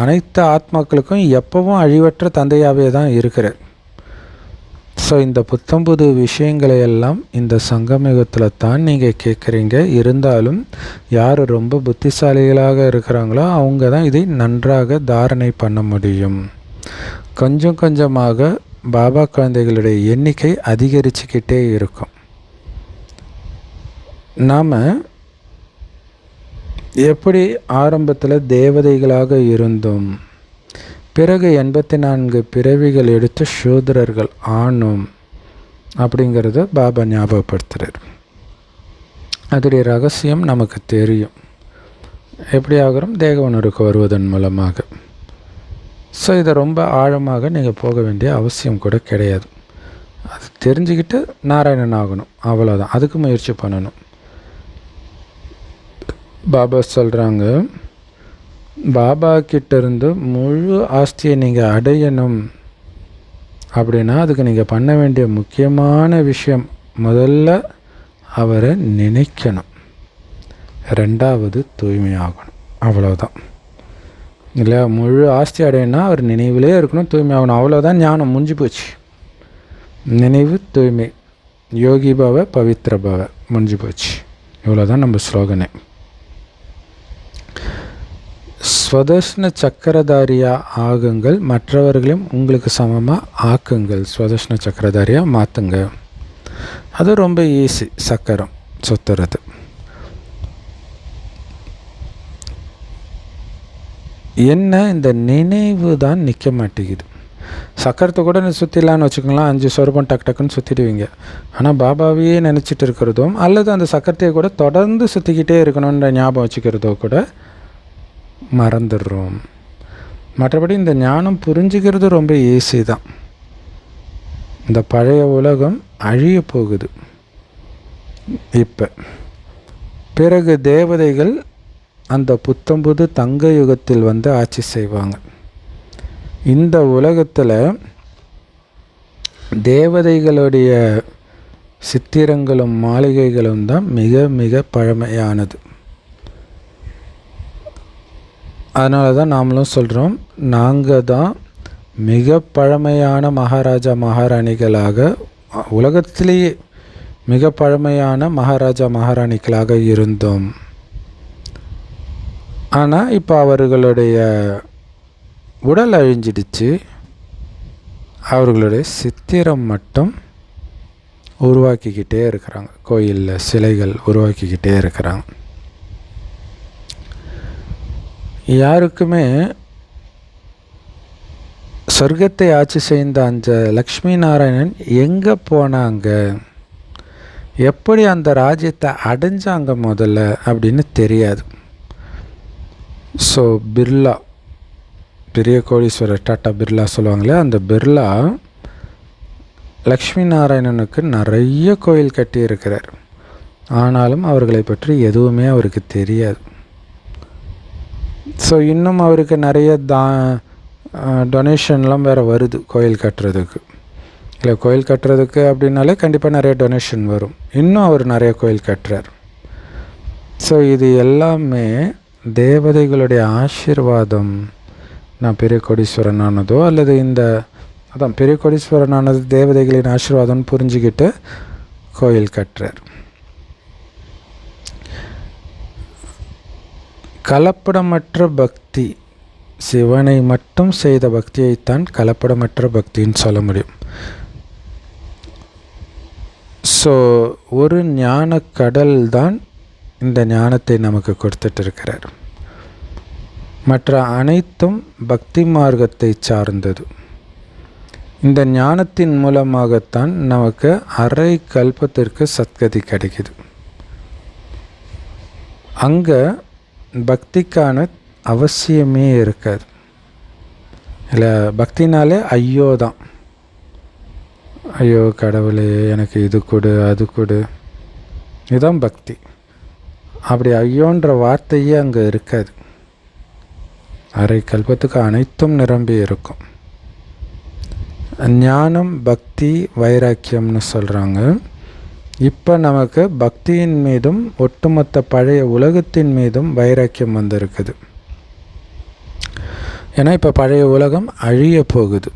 அனைத்து ஆத்மாக்களுக்கும் எப்பவும் அழிவற்ற தந்தையாகவே தான் இருக்கிறார். ஸோ இந்த புத்தம்புது விஷயங்களை எல்லாம் இந்த சங்கமயுகத்தில் தான் நீங்கள் கேட்குறீங்க. இருந்தாலும் யார் ரொம்ப புத்திசாலிகளாக இருக்கிறாங்களோ அவங்க தான் இதை நன்றாக தாரணை பண்ண முடியும். கொஞ்சம் கொஞ்சமாக பாபா குழந்தைகளுடைய எண்ணிக்கை அதிகரிச்சுக்கிட்டே இருக்கும். நாம் எப்படி ஆரம்பத்தில் தேவதைகளாக இருந்தோம், பிறகு 84 பிறவிகள் எடுத்து சூத்திரர்கள் ஆனோம் அப்படிங்கிறத பாபா ஞாபகப்படுத்துகிறார். அதோடைய ரகசியம் நமக்கு தெரியும். எப்படி ஆகிறோம்? தேக உணர்வுக்கு வருவதன் மூலமாக. ஸோ இதை ரொம்ப ஆழமாக நீங்கள் போக வேண்டிய அவசியம் கூட கிடையாது. அது தெரிஞ்சுக்கிட்டு நாராயணன் ஆகணும், அவ்வளோதான். அதுக்கு முயற்சி பண்ணணும். பாபா சொல்கிறாங்க, பாபா கிட்டேருந்து முழு ஆஸ்தியை நீங்கள் அடையணும் அப்படின்னா அதுக்கு நீங்கள் பண்ண வேண்டிய முக்கியமான விஷயம், முதல்ல அவரை நினைக்கணும், ரெண்டாவது தூய்மையாகணும். அவ்வளோதான். இல்லை, முழு ஆஸ்தி அடையணும்னா அவர் நினைவிலே இருக்கணும், தூய்மையாகணும். அவ்வளோதான், ஞானம் முடிஞ்சு போச்சு. நினைவு தூய்மை, யோகி பவ பவித்ர பவ, முடிஞ்சு போச்சு. இவ்வளோதான் நம்ம ஸ்லோகனே. ஸ்வதர்ஷ்ன சக்கரதாரியாக ஆகுங்கள், மற்றவர்களையும் உங்களுக்கு சமமாக ஆக்குங்கள். ஸ்வதர்ஷ்ன சக்கரதாரியாக மாற்றுங்க. அது ரொம்ப ஈஸி, சக்கரம் சுற்றுறது. என்ன, இந்த நினைவு தான் நிற்க மாட்டேங்குது. சக்கரத்தை கூட சுற்றிடலான்னு வச்சுக்கோங்களேன், 5 சொருபம் டக்கு டக்குன்னு சுற்றிடுவீங்க. ஆனால் பாபாவையே நினச்சிட்டு இருக்கிறதும் அல்லது அந்த சக்கரத்தையே கூட தொடர்ந்து சுற்றிக்கிட்டே இருக்கணுன்ற ஞாபகம் வச்சுக்கிறதோ கூட மறந்துடுறோம். மற்றபடி இந்த ஞானம் புரிஞ்சுக்கிறது ரொம்ப ஈஸி தான். இந்த பழைய உலகம் அழிய போகுது இப்போ. பிறகு தேவதைகள் அந்த புத்தம்புது தங்க யுகத்தில் வந்து ஆட்சி செய்வாங்க. இந்த உலகத்தில் தேவதைகளுடைய சித்திரங்களும் மாளிகைகளும் தான் மிக மிக பழமையானது. அதனால தான் நாமளும் சொல்கிறோம், நாங்கள் தான் மிக பழமையான மகாராஜா மகாராணிகளாக, உலகத்திலேயே மிக பழமையான மகாராஜா மகாராணிகளாக இருந்தோம். ஆனால் இப்போ அவர்களுடைய உடல் அழிஞ்சிடுச்சு, அவர்களுடைய சித்திரம் மட்டும் உருவாக்கிக்கிட்டே இருக்கிறாங்க. கோயிலில் சிலைகள் உருவாக்கிக்கிட்டே இருக்கிறாங்க. யாருக்குமே சொர்க்கத்தை ஆட்சி செய்த அந்த லக்ஷ்மி நாராயணன் எங்கே போனாங்க எப்படி அந்த ராஜ்யத்தை அடைஞ்சாங்க முதல்ல அப்படின்னு தெரியாது. ஸோ பிர்லா, பெரிய கோடீஸ்வரர் டாட்டா பிர்லா சொல்லுவாங்களே, அந்த பிர்லா லக்ஷ்மி நாராயணனுக்கு நிறைய கோயில் கட்டியிருக்கிறார். ஆனாலும் அவர்களை பற்றி எதுவுமே அவருக்கு தெரியாது. ஸோ இன்னும் அவருக்கு நிறைய டொனேஷன்லாம் வேறு வருது கோயில் கட்டுறதுக்கு. இல்லை, கோயில் கட்டுறதுக்கு அப்படின்னாலே கண்டிப்பாக நிறைய டொனேஷன் வரும். இன்னும் அவர் நிறைய கோயில் கட்டுறார். ஸோ இது எல்லாமே தேவதைகளுடைய ஆசீர்வாதம். நான் பெரிய கோடீஸ்வரன் ஆனதோ அல்லது அதான் பெரிய கோடீஸ்வரன் ஆனது தேவதைகளின் ஆசீர்வாதம்னு புரிஞ்சுக்கிட்டு கோயில் கட்டுறார். கலப்படமற்ற பக்தி, சிவனை மட்டும் செய்த பக்தியைத்தான் கலப்படமற்ற பக்தின்னு சொல்ல முடியும். ஸோ ஒரு ஞான கடல் தான் இந்த ஞானத்தை நமக்கு கொடுத்துட்டு இருக்கிறார். மற்ற அனைத்தும் பக்தி மார்க்கத்தை சார்ந்தது. இந்த ஞானத்தின் மூலமாகத்தான் நமக்கு அரை கல்பத்திற்கு சத்கதி கிடைக்குது. அங்கே பக்திக்கான அவசியமே இருக்காது. இல்லை, பக்தினாலே ஐயோ தான். ஐயோ கடவுளே, எனக்கு இது கொடு அது கொடு, இதுதான் பக்தி. அப்படி ஐயோன்ற வார்த்தையே அங்கே இருக்காது. அரை கல்பத்துக்கு அனைத்தும் நிரம்பி இருக்கும். ஞானம், பக்தி, வைராக்கியம்னு சொல்கிறாங்க. இப்போ நமக்கு பக்தியின் மீதும் ஒட்டுமொத்த பழைய உலகத்தின் மீதும் வைராக்கியம் வந்திருக்குது. ஏன்னா இப்போ பழைய உலகம் அழிய போகுது.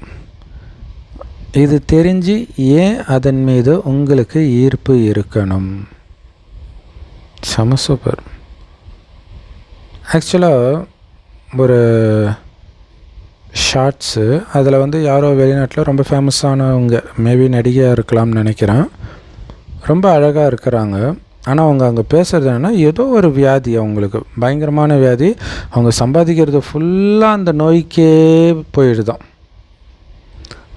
இது தெரிஞ்சு ஏன் அதன் மீது உங்களுக்கு ஈர்ப்பு இருக்கணும்? சூப்பர். ஆக்சுவலாக ஒரு ஷார்ட்ஸு, அதில் யாரோ வெளிநாட்டில் ரொம்ப ஃபேமஸானவங்க, மேபி நடிகையாக இருக்கலாம்னு நினைக்கிறேன், ரொம்ப அழகாக இருக்கிறாங்க. ஆனால் அவங்க அங்கே பேசுகிறது என்னென்னா, ஏதோ ஒரு வியாதி, அவங்களுக்கு பயங்கரமான வியாதி, அவங்க சம்பாதிக்கிறது ஃபுல்லாக அந்த நோய்க்கே போயிடுதான்.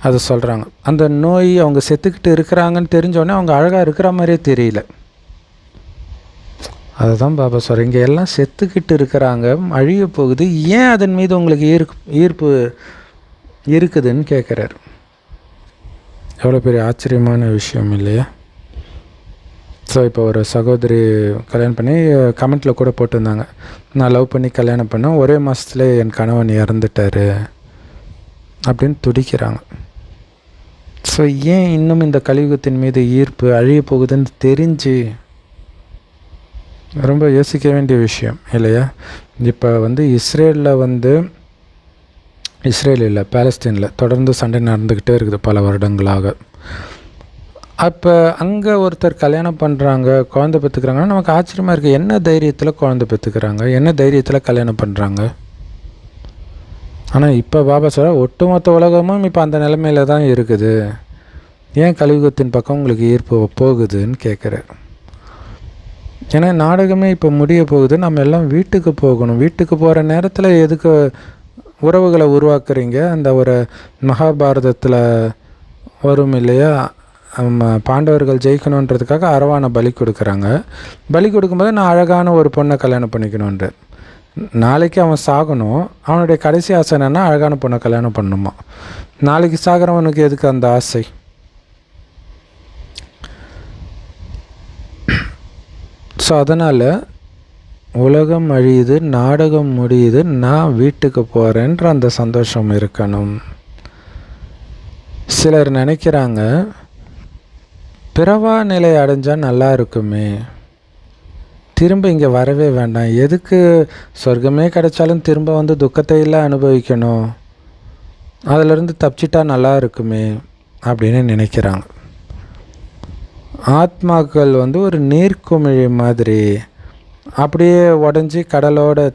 அதை சொல்கிறாங்க. அந்த நோய் அவங்க செத்துக்கிட்டு இருக்கிறாங்கன்னு தெரிஞ்சோடனே அவங்க அழகாக இருக்கிற மாதிரியே தெரியல. அதுதான் பாபா சொல்கிறேன், இங்கே எல்லாம் செத்துக்கிட்டு இருக்கிறாங்க, அழிய போகுது, ஏன் அதன் மீது உங்களுக்கு ஈர்ப்பு இருக்குதுன்னு கேட்குறாரு. எவ்வளோ பெரிய ஆச்சரியமான விஷயம் இல்லையா? ஸோ இப்போ ஒரு சகோதரி கல்யாணம் பண்ணி கமெண்ட்டில் கூட போட்டிருந்தாங்க, நான் லவ் பண்ணி கல்யாணம் பண்ணேன், ஒரே மாதத்துலேயே என் கணவன் இறந்துட்டார் அப்படின்னு துடிக்கிறாங்க. ஸோ ஏன் இன்னும் இந்த கலியுகத்தின் மீது ஈர்ப்பு அழிய போகுதுன்னு தெரிஞ்சு ரொம்ப யோசிக்க வேண்டிய விஷயம் இல்லையா? இப்போ இஸ்ரேல் இல்லை, பாலஸ்தீனில் தொடர்ந்து சண்டை நடந்துக்கிட்டே இருக்குது பல வருடங்களாக. அப்போ அங்கே ஒருத்தர் கல்யாணம் பண்ணுறாங்க, குழந்தை பெற்றுக்கிறாங்கன்னா நமக்கு ஆச்சரியமாக இருக்குது. என்ன தைரியத்தில் குழந்தை பெற்றுக்கிறாங்க, என்ன தைரியத்தில் கல்யாணம் பண்ணுறாங்க? ஆனால் இப்போ பாபா சொல்ல, ஒட்டுமொத்த உலகமும் இப்போ அந்த நிலைமையில் தான் இருக்குது, ஏன் கலியுகத்தின் பக்கம் உங்களுக்கு ஈர்ப்பு போகுதுன்னு கேட்குறாரு. ஏன்னா நாடகமே இப்போ முடிய போகுது, நம்ம எல்லாம் வீட்டுக்கு போகணும். வீட்டுக்கு போகிற நேரத்தில் எதுக்கு உறவுகளை உருவாக்குறீங்க? அந்த ஒரு மகாபாரதத்தில் வரும் இல்லையா, பாண்டவர்கள் ஜெயிக்கணுன்றதுக்காக அரவானை பலி கொடுக்குறாங்க. பலி கொடுக்கும்போது நான் அழகான ஒரு பொண்ணை கல்யாணம் பண்ணிக்கணுன்ற, நாளைக்கு அவன் சாகணும், அவனுடைய கடைசி ஆசை என்னென்னா அழகான பொண்ணை கல்யாணம் பண்ணணுமா? நாளைக்கு சாகிறவனுக்கு எதுக்கு அந்த ஆசை? ஸோ அதனால் உலகம் அழியுது, நாடகம் முடியுது, நான் வீட்டுக்கு போகிறேன்ற அந்த சந்தோஷம் இருக்கணும். சிலர் நினைக்கிறாங்க, பிறவா நிலை அடைஞ்சால் நல்லா இருக்குமே, திரும்ப இங்கே வரவே வேண்டாம், எதுக்கு சொர்க்கமே கிடைச்சாலும் திரும்ப துக்கத்தையெல்லாம் அனுபவிக்கணும், அதிலிருந்து தப்பிச்சிட்டா நல்லா இருக்குமே அப்படின்னு நினைக்கிறாங்க. ஆத்மாக்கள் ஒரு நீர்க்குமிழி மாதிரி அப்படியே உடஞ்சி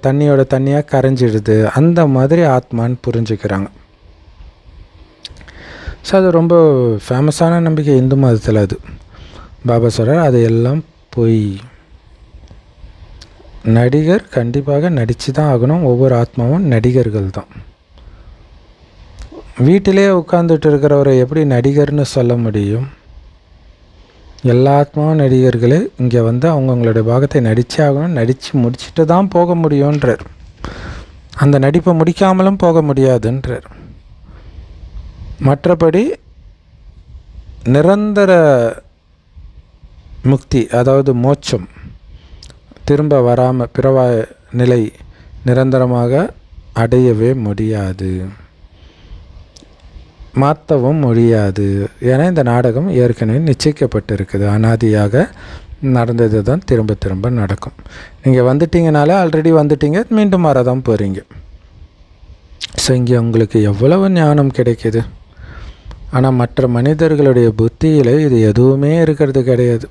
தண்ணியோட தண்ணியாக கரைஞ்சிடுது, அந்த மாதிரி ஆத்மான்னு புரிஞ்சுக்கிறாங்க. ஸோ அது ரொம்ப ஃபேமஸான நம்பிக்கை இந்து மதத்தில். அது பாபா சொல்கிறார், அது எல்லாம் பொய். நடிகர் கண்டிப்பாக நடித்து தான் ஆகணும், ஒவ்வொரு ஆத்மாவும் நடிகர்கள் தான். வீட்டிலே உட்காந்துட்டு இருக்கிறவரை எப்படி நடிகர்னு சொல்ல முடியும்? எல்லா ஆத்மாவும் நடிகர்களே இங்கே வந்து அவங்கவுங்களுடைய பாகத்தை நடித்தே ஆகணும், நடித்து முடிச்சுட்டு தான் போக முடியுன்றார். அந்த நடிப்பை முடிக்காமலும் போக முடியாதுன்றார். மற்றபடி நிரந்தர முக்தி, அதாவது மோட்சம், திரும்ப வராமல் பிறவா நிலை நிரந்தரமாக அடையவே முடியாது, மாற்றவும் முடியாது. ஏன்னா இந்த நாடகம் ஏற்கனவே நிச்சயிக்கப்பட்டிருக்குது. அனாதியாக நடந்தது தான் திரும்ப திரும்ப நடக்கும். நீங்கள் வந்துட்டீங்கனாலே ஆல்ரெடி வந்துட்டீங்க, மீண்டும் வரதான் போகிறீங்க. ஸோ இங்கே உங்களுக்கு எவ்வளவு ஞானம் கிடைக்கிது. ஆனால் மற்ற மனிதர்களுடைய புத்தியில் இது எதுவுமே இருக்கிறது கிடையாது.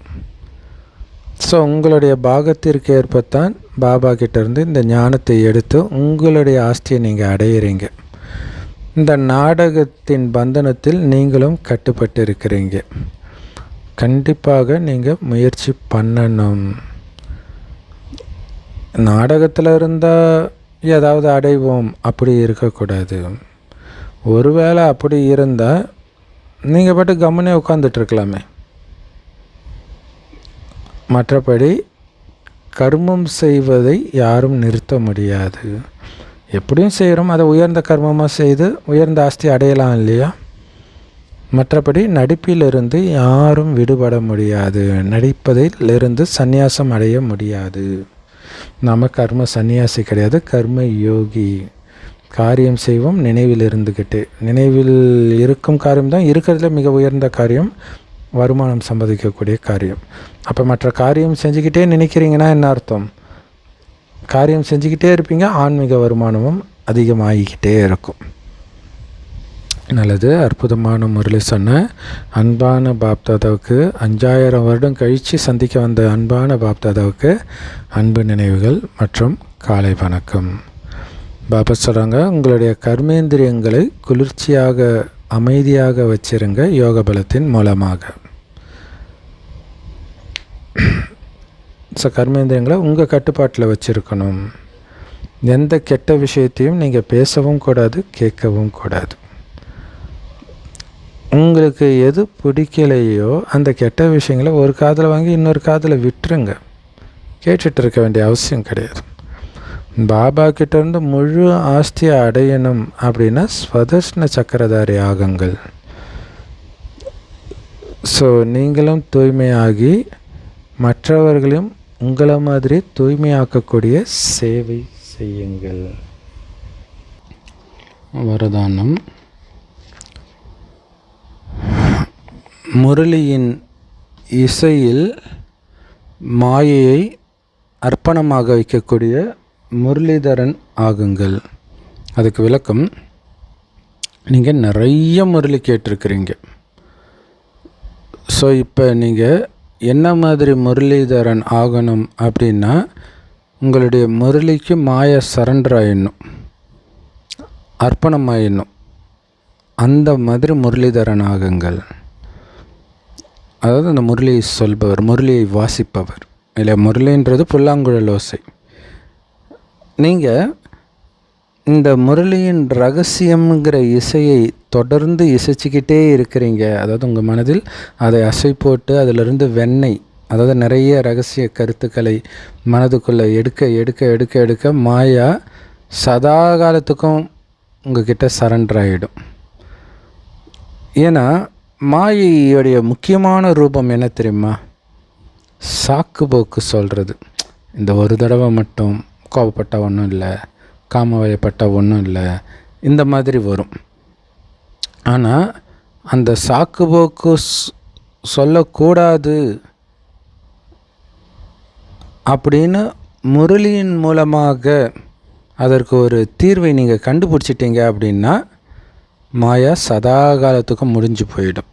ஸோ உங்களுடைய பாகத்திற்கு ஏற்பத்தான் பாபா கிட்டேருந்து இந்த ஞானத்தை எடுத்து உங்களுடைய ஆஸ்தியை நீங்கள் அடையிறீங்க. இந்த நாடகத்தின் பந்தனத்தில் நீங்களும் கட்டுப்பட்டு இருக்கிறீங்க. கண்டிப்பாக நீங்கள் முயற்சி பண்ணணும். நாடகத்தில் இருந்தால் ஏதாவது அடைவோம் அப்படி இருக்கக்கூடாது. ஒருவேளை அப்படி இருந்தால் நீங்கள் பாட்டு கம்முனே உட்காந்துட்ருக்கலாமே. மற்றபடி கர்மம் செய்வதை யாரும் நிறுத்த முடியாது. எப்படியும் செய்கிறோம், அதை உயர்ந்த கர்மமாக செய்து உயர்ந்த ஆஸ்தி அடையலாம் இல்லையா? மற்றபடி நடிப்பிலிருந்து யாரும் விடுபட முடியாது. நடிப்பதிலிருந்து சந்நியாசம் அடைய முடியாது. நாம் கர்ம சந்நியாசி கிடையாது, கர்ம யோகி. காரியம் செய்வோம் நினைவில் இருந்துக்கிட்டு. நினைவில் இருக்கும் காரியம்தான் இருக்கிறதுல மிக உயர்ந்த காரியம், வருமானம் சம்பாதிக்கக்கூடிய காரியம். அப்போ மற்ற காரியம் செஞ்சுக்கிட்டே நினைக்கிறீங்கன்னா என்ன அர்த்தம்? காரியம் செஞ்சுக்கிட்டே இருப்பீங்க, ஆன்மீக வருமானமும் அதிகமாகிக்கிட்டே இருக்கும். நல்லது. அற்புதமான முறையில் சொன்ன அன்பான பாப்தாதாவுக்கு 5000 வருடம் கழித்து சந்திக்க வந்த அன்பான பாப்தாதாவுக்கு அன்பு நினைவுகள் மற்றும் காலை வணக்கம். பாபா சொல்கிறாங்க, உங்களுடைய கர்மேந்திரியங்களை குளிர்ச்சியாக அமைதியாக வச்சிருங்க யோக பலத்தின் மூலமாக. ஸோ கர்மேந்திரியங்களை உங்கள் கட்டுப்பாட்டில் வச்சுருக்கணும். எந்த கெட்ட விஷயத்தையும் நீங்கள் பேசவும் கூடாது, கேட்கவும் கூடாது. உங்களுக்கு எது பிடிக்கலையோ அந்த கெட்ட விஷயங்களை ஒரு காதில் வாங்கி இன்னொரு காதில் விட்டுருங்க. கேட்டுட்டு இருக்க வேண்டிய அவசியம் கிடையாது. பாபா கிட்டேருந்து முழு ஆஸ்தியை அடையணும் அப்படின்னா ஸ்வதர்ஷ்ண சக்கரதாரி ஆகுங்கள். ஸோ நீங்களும் தூய்மையாகி மற்றவர்களையும் உங்களை மாதிரி தூய்மையாக்கக்கூடிய சேவை செய்யுங்கள். வரதானம். முரளியின் இசையில் மாயையை அர்ப்பணமாக வைக்கக்கூடிய முரளிதரன் ஆகுங்கள். அதுக்கு விளக்கம், நீங்கள் நிறைய முரளி கேட்டிருக்கிறீங்க. ஸோ இப்போ நீங்கள் என்ன மாதிரி முரளிதரன் ஆகணும் அப்படின்னா, உங்களுடைய முரளிக்கு மாய சரண்டர் ஆயிடணும், அர்ப்பணம் ஆயிடணும். அந்த மாதிரி முரளிதரன் ஆகுங்கள். அதாவது அந்த முரளியை சொல்பவர், முரளியை வாசிப்பவர் இல்லை. முரளின்றது புல்லாங்குழல் ஓசை. நீங்கள் இந்த முரளியின் ரகசியம்ங்கிற இசையை தொடர்ந்து இசைச்சிக்கிட்டே இருக்கிறீங்க. அதாவது உங்கள் மனதில் அதை அசை போட்டு அதிலிருந்து வெண்ணெய், அதாவது நிறைய ரகசிய கருத்துக்களை மனதுக்குள்ளே எடுக்க எடுக்க எடுக்க எடுக்க மாயா சதா காலத்துக்கும் உங்ககிட்ட சரண்டர் ஆகிடும். ஏன்னா மாயையுடைய முக்கியமான ரூபம் என்ன தெரியுமா? சாக்கு போக்கு சொல்கிறது. இந்த ஒரு தடவை மட்டும் கோபப்பட்டால் ஒன்றும் இல்லை, காம வயப்பட்டால் ஒன்றும் இல்லை, இந்த மாதிரி வரும். ஆனால் அந்த சாக்கு போக்கு சொல்லக்கூடாது அப்படின்னு முரளியின் மூலமாக அதற்கு ஒரு தீர்வை நீங்கள் கண்டுபிடிச்சிட்டீங்க அப்படின்னா மாயா சதா காலத்துக்கும் முடிஞ்சு போயிடும்.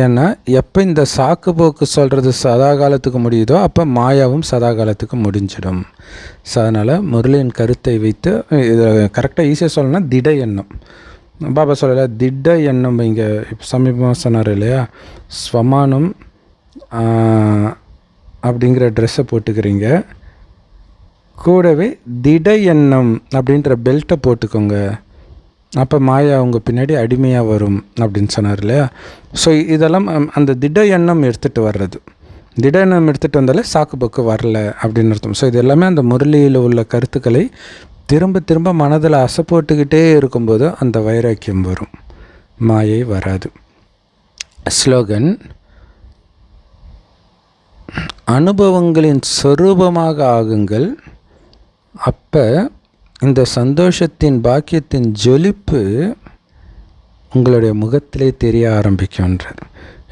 ஏன்னா எப்போ இந்த சாக்கு போக்கு சொல்கிறது சதா காலத்துக்கு முடியுதோ அப்போ மாயாவும் சதா காலத்துக்கு முடிஞ்சிடும். ஸோ அதனால் முரளியின் கருத்தை வைத்து இதை கரெக்டாக ஈஸியாக சொல்லணும்னா திட எண்ணம். பாபா சொல்லலை திட எண்ணம். இங்கே இப்போ சமீபமாக சொன்னார் இல்லையா, ஸ்வமானம் அப்படிங்கிற ட்ரெஸ்ஸை போட்டுக்கிறீங்க, கூடவே திட எண்ணம் அப்படின்ற பெல்ட்டை போட்டுக்கோங்க. அப்போ மாயா அவங்க பின்னாடி அடிமையாக வரும் அப்படின்னு சொன்னார் இல்லையா. ஸோ இதெல்லாம் அந்த திட எண்ணம் எடுத்துகிட்டு வர்றது, திட எண்ணம் எடுத்துகிட்டு வந்தாலே சாக்கு போக்கு வரல அப்படின்னு அர்த்தம். ஸோ இது எல்லாமே அந்த முரளியில் உள்ள கருத்துக்களை திரும்ப திரும்ப மனதில் அசை போட்டுக்கிட்டே இருக்கும்போது அந்த வைராக்கியம் வரும், மாயை வராது. ஸ்லோகன்: அனுபவங்களின் சொரூபமாக ஆகுங்கள், அப்போ இந்த சந்தோஷத்தின் பாக்கியத்தின் ஜொலிப்பு உங்களுடைய முகத்திலே தெரிய ஆரம்பிக்கும்ன்றார்.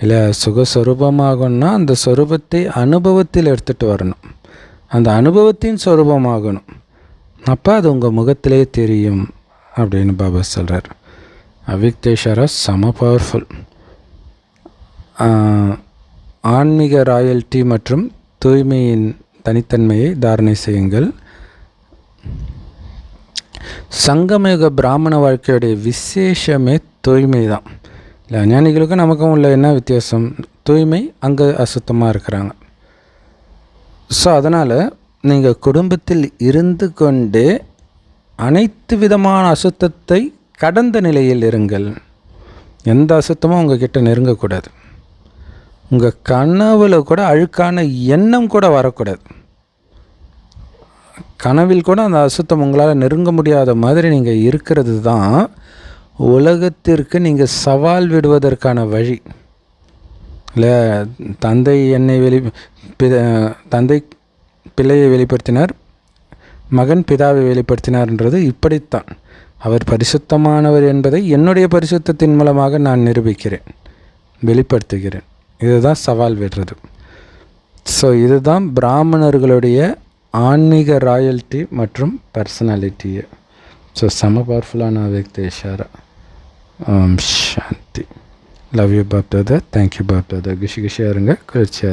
இல்லை, சுகஸ்வரூபமாகணும்னா அந்த சொரூபத்தை அனுபவத்தில் எடுத்துகிட்டு வரணும், அந்த அனுபவத்தின் சொரூபமாகணும், அப்போ அது உங்கள் முகத்திலே தெரியும் அப்படின்னு பாபா சொல்கிறார். அவிக்தேஸ்வரா செம பவர்ஃபுல். ஆன்மீக ராயல்ட்டி மற்றும் தூய்மையின் தனித்தன்மையை தாரணை செய்யுங்கள். சங்கமயுக பிராமண வாழ்க்கையுடைய விசேஷமே தூய்மை தான். இல்லை, ஞானிகளுக்கும் நமக்கும் உள்ள என்ன வித்தியாசம்? தூய்மை, அங்கே அசுத்தமாக இருக்கிறாங்க. ஸோ அதனால் நீங்கள் குடும்பத்தில் இருந்து கொண்டே அனைத்து விதமான அசுத்தத்தை கடந்த நிலையில் இருங்கள். எந்த அசுத்தமும் உங்ககிட்ட நெருங்கக்கூடாது. உங்கள் கனவுல கூட அழுக்கான எண்ணம் கூட வரக்கூடாது. கனவில் கூட அந்த அசுத்தம் உங்களால் நெருங்க முடியாத மாதிரி நீங்கள் இருக்கிறது தான் உலகத்திற்கு நீங்கள் சவால் விடுவதற்கான வழி. இல்லை, தந்தை தந்தை பிள்ளையை வெளிப்படுத்தினார், மகன் பிதாவை வெளிப்படுத்தினார்ன்றது இப்படித்தான். அவர் பரிசுத்தமானவர் என்பதை என்னுடைய பரிசுத்தத்தின் மூலமாக நான் நிரூபிக்கிறேன், வெளிப்படுத்துகிறேன். இதுதான் சவால் விடுறது. ஸோ இதுதான் பிராமணர்களுடைய ஆன்மீக ராயல்ட்டி மற்றும் பர்சனாலிட்டியை. ஸோ செம பவர்ஃபுல்லான அவிக்தேஸ்வரா. சாந்தி. Love you Bap Dada. Thank you Bap Dada. குஷி குஷியாக இருங்க, குளிர்ச்சியாக இருங்க.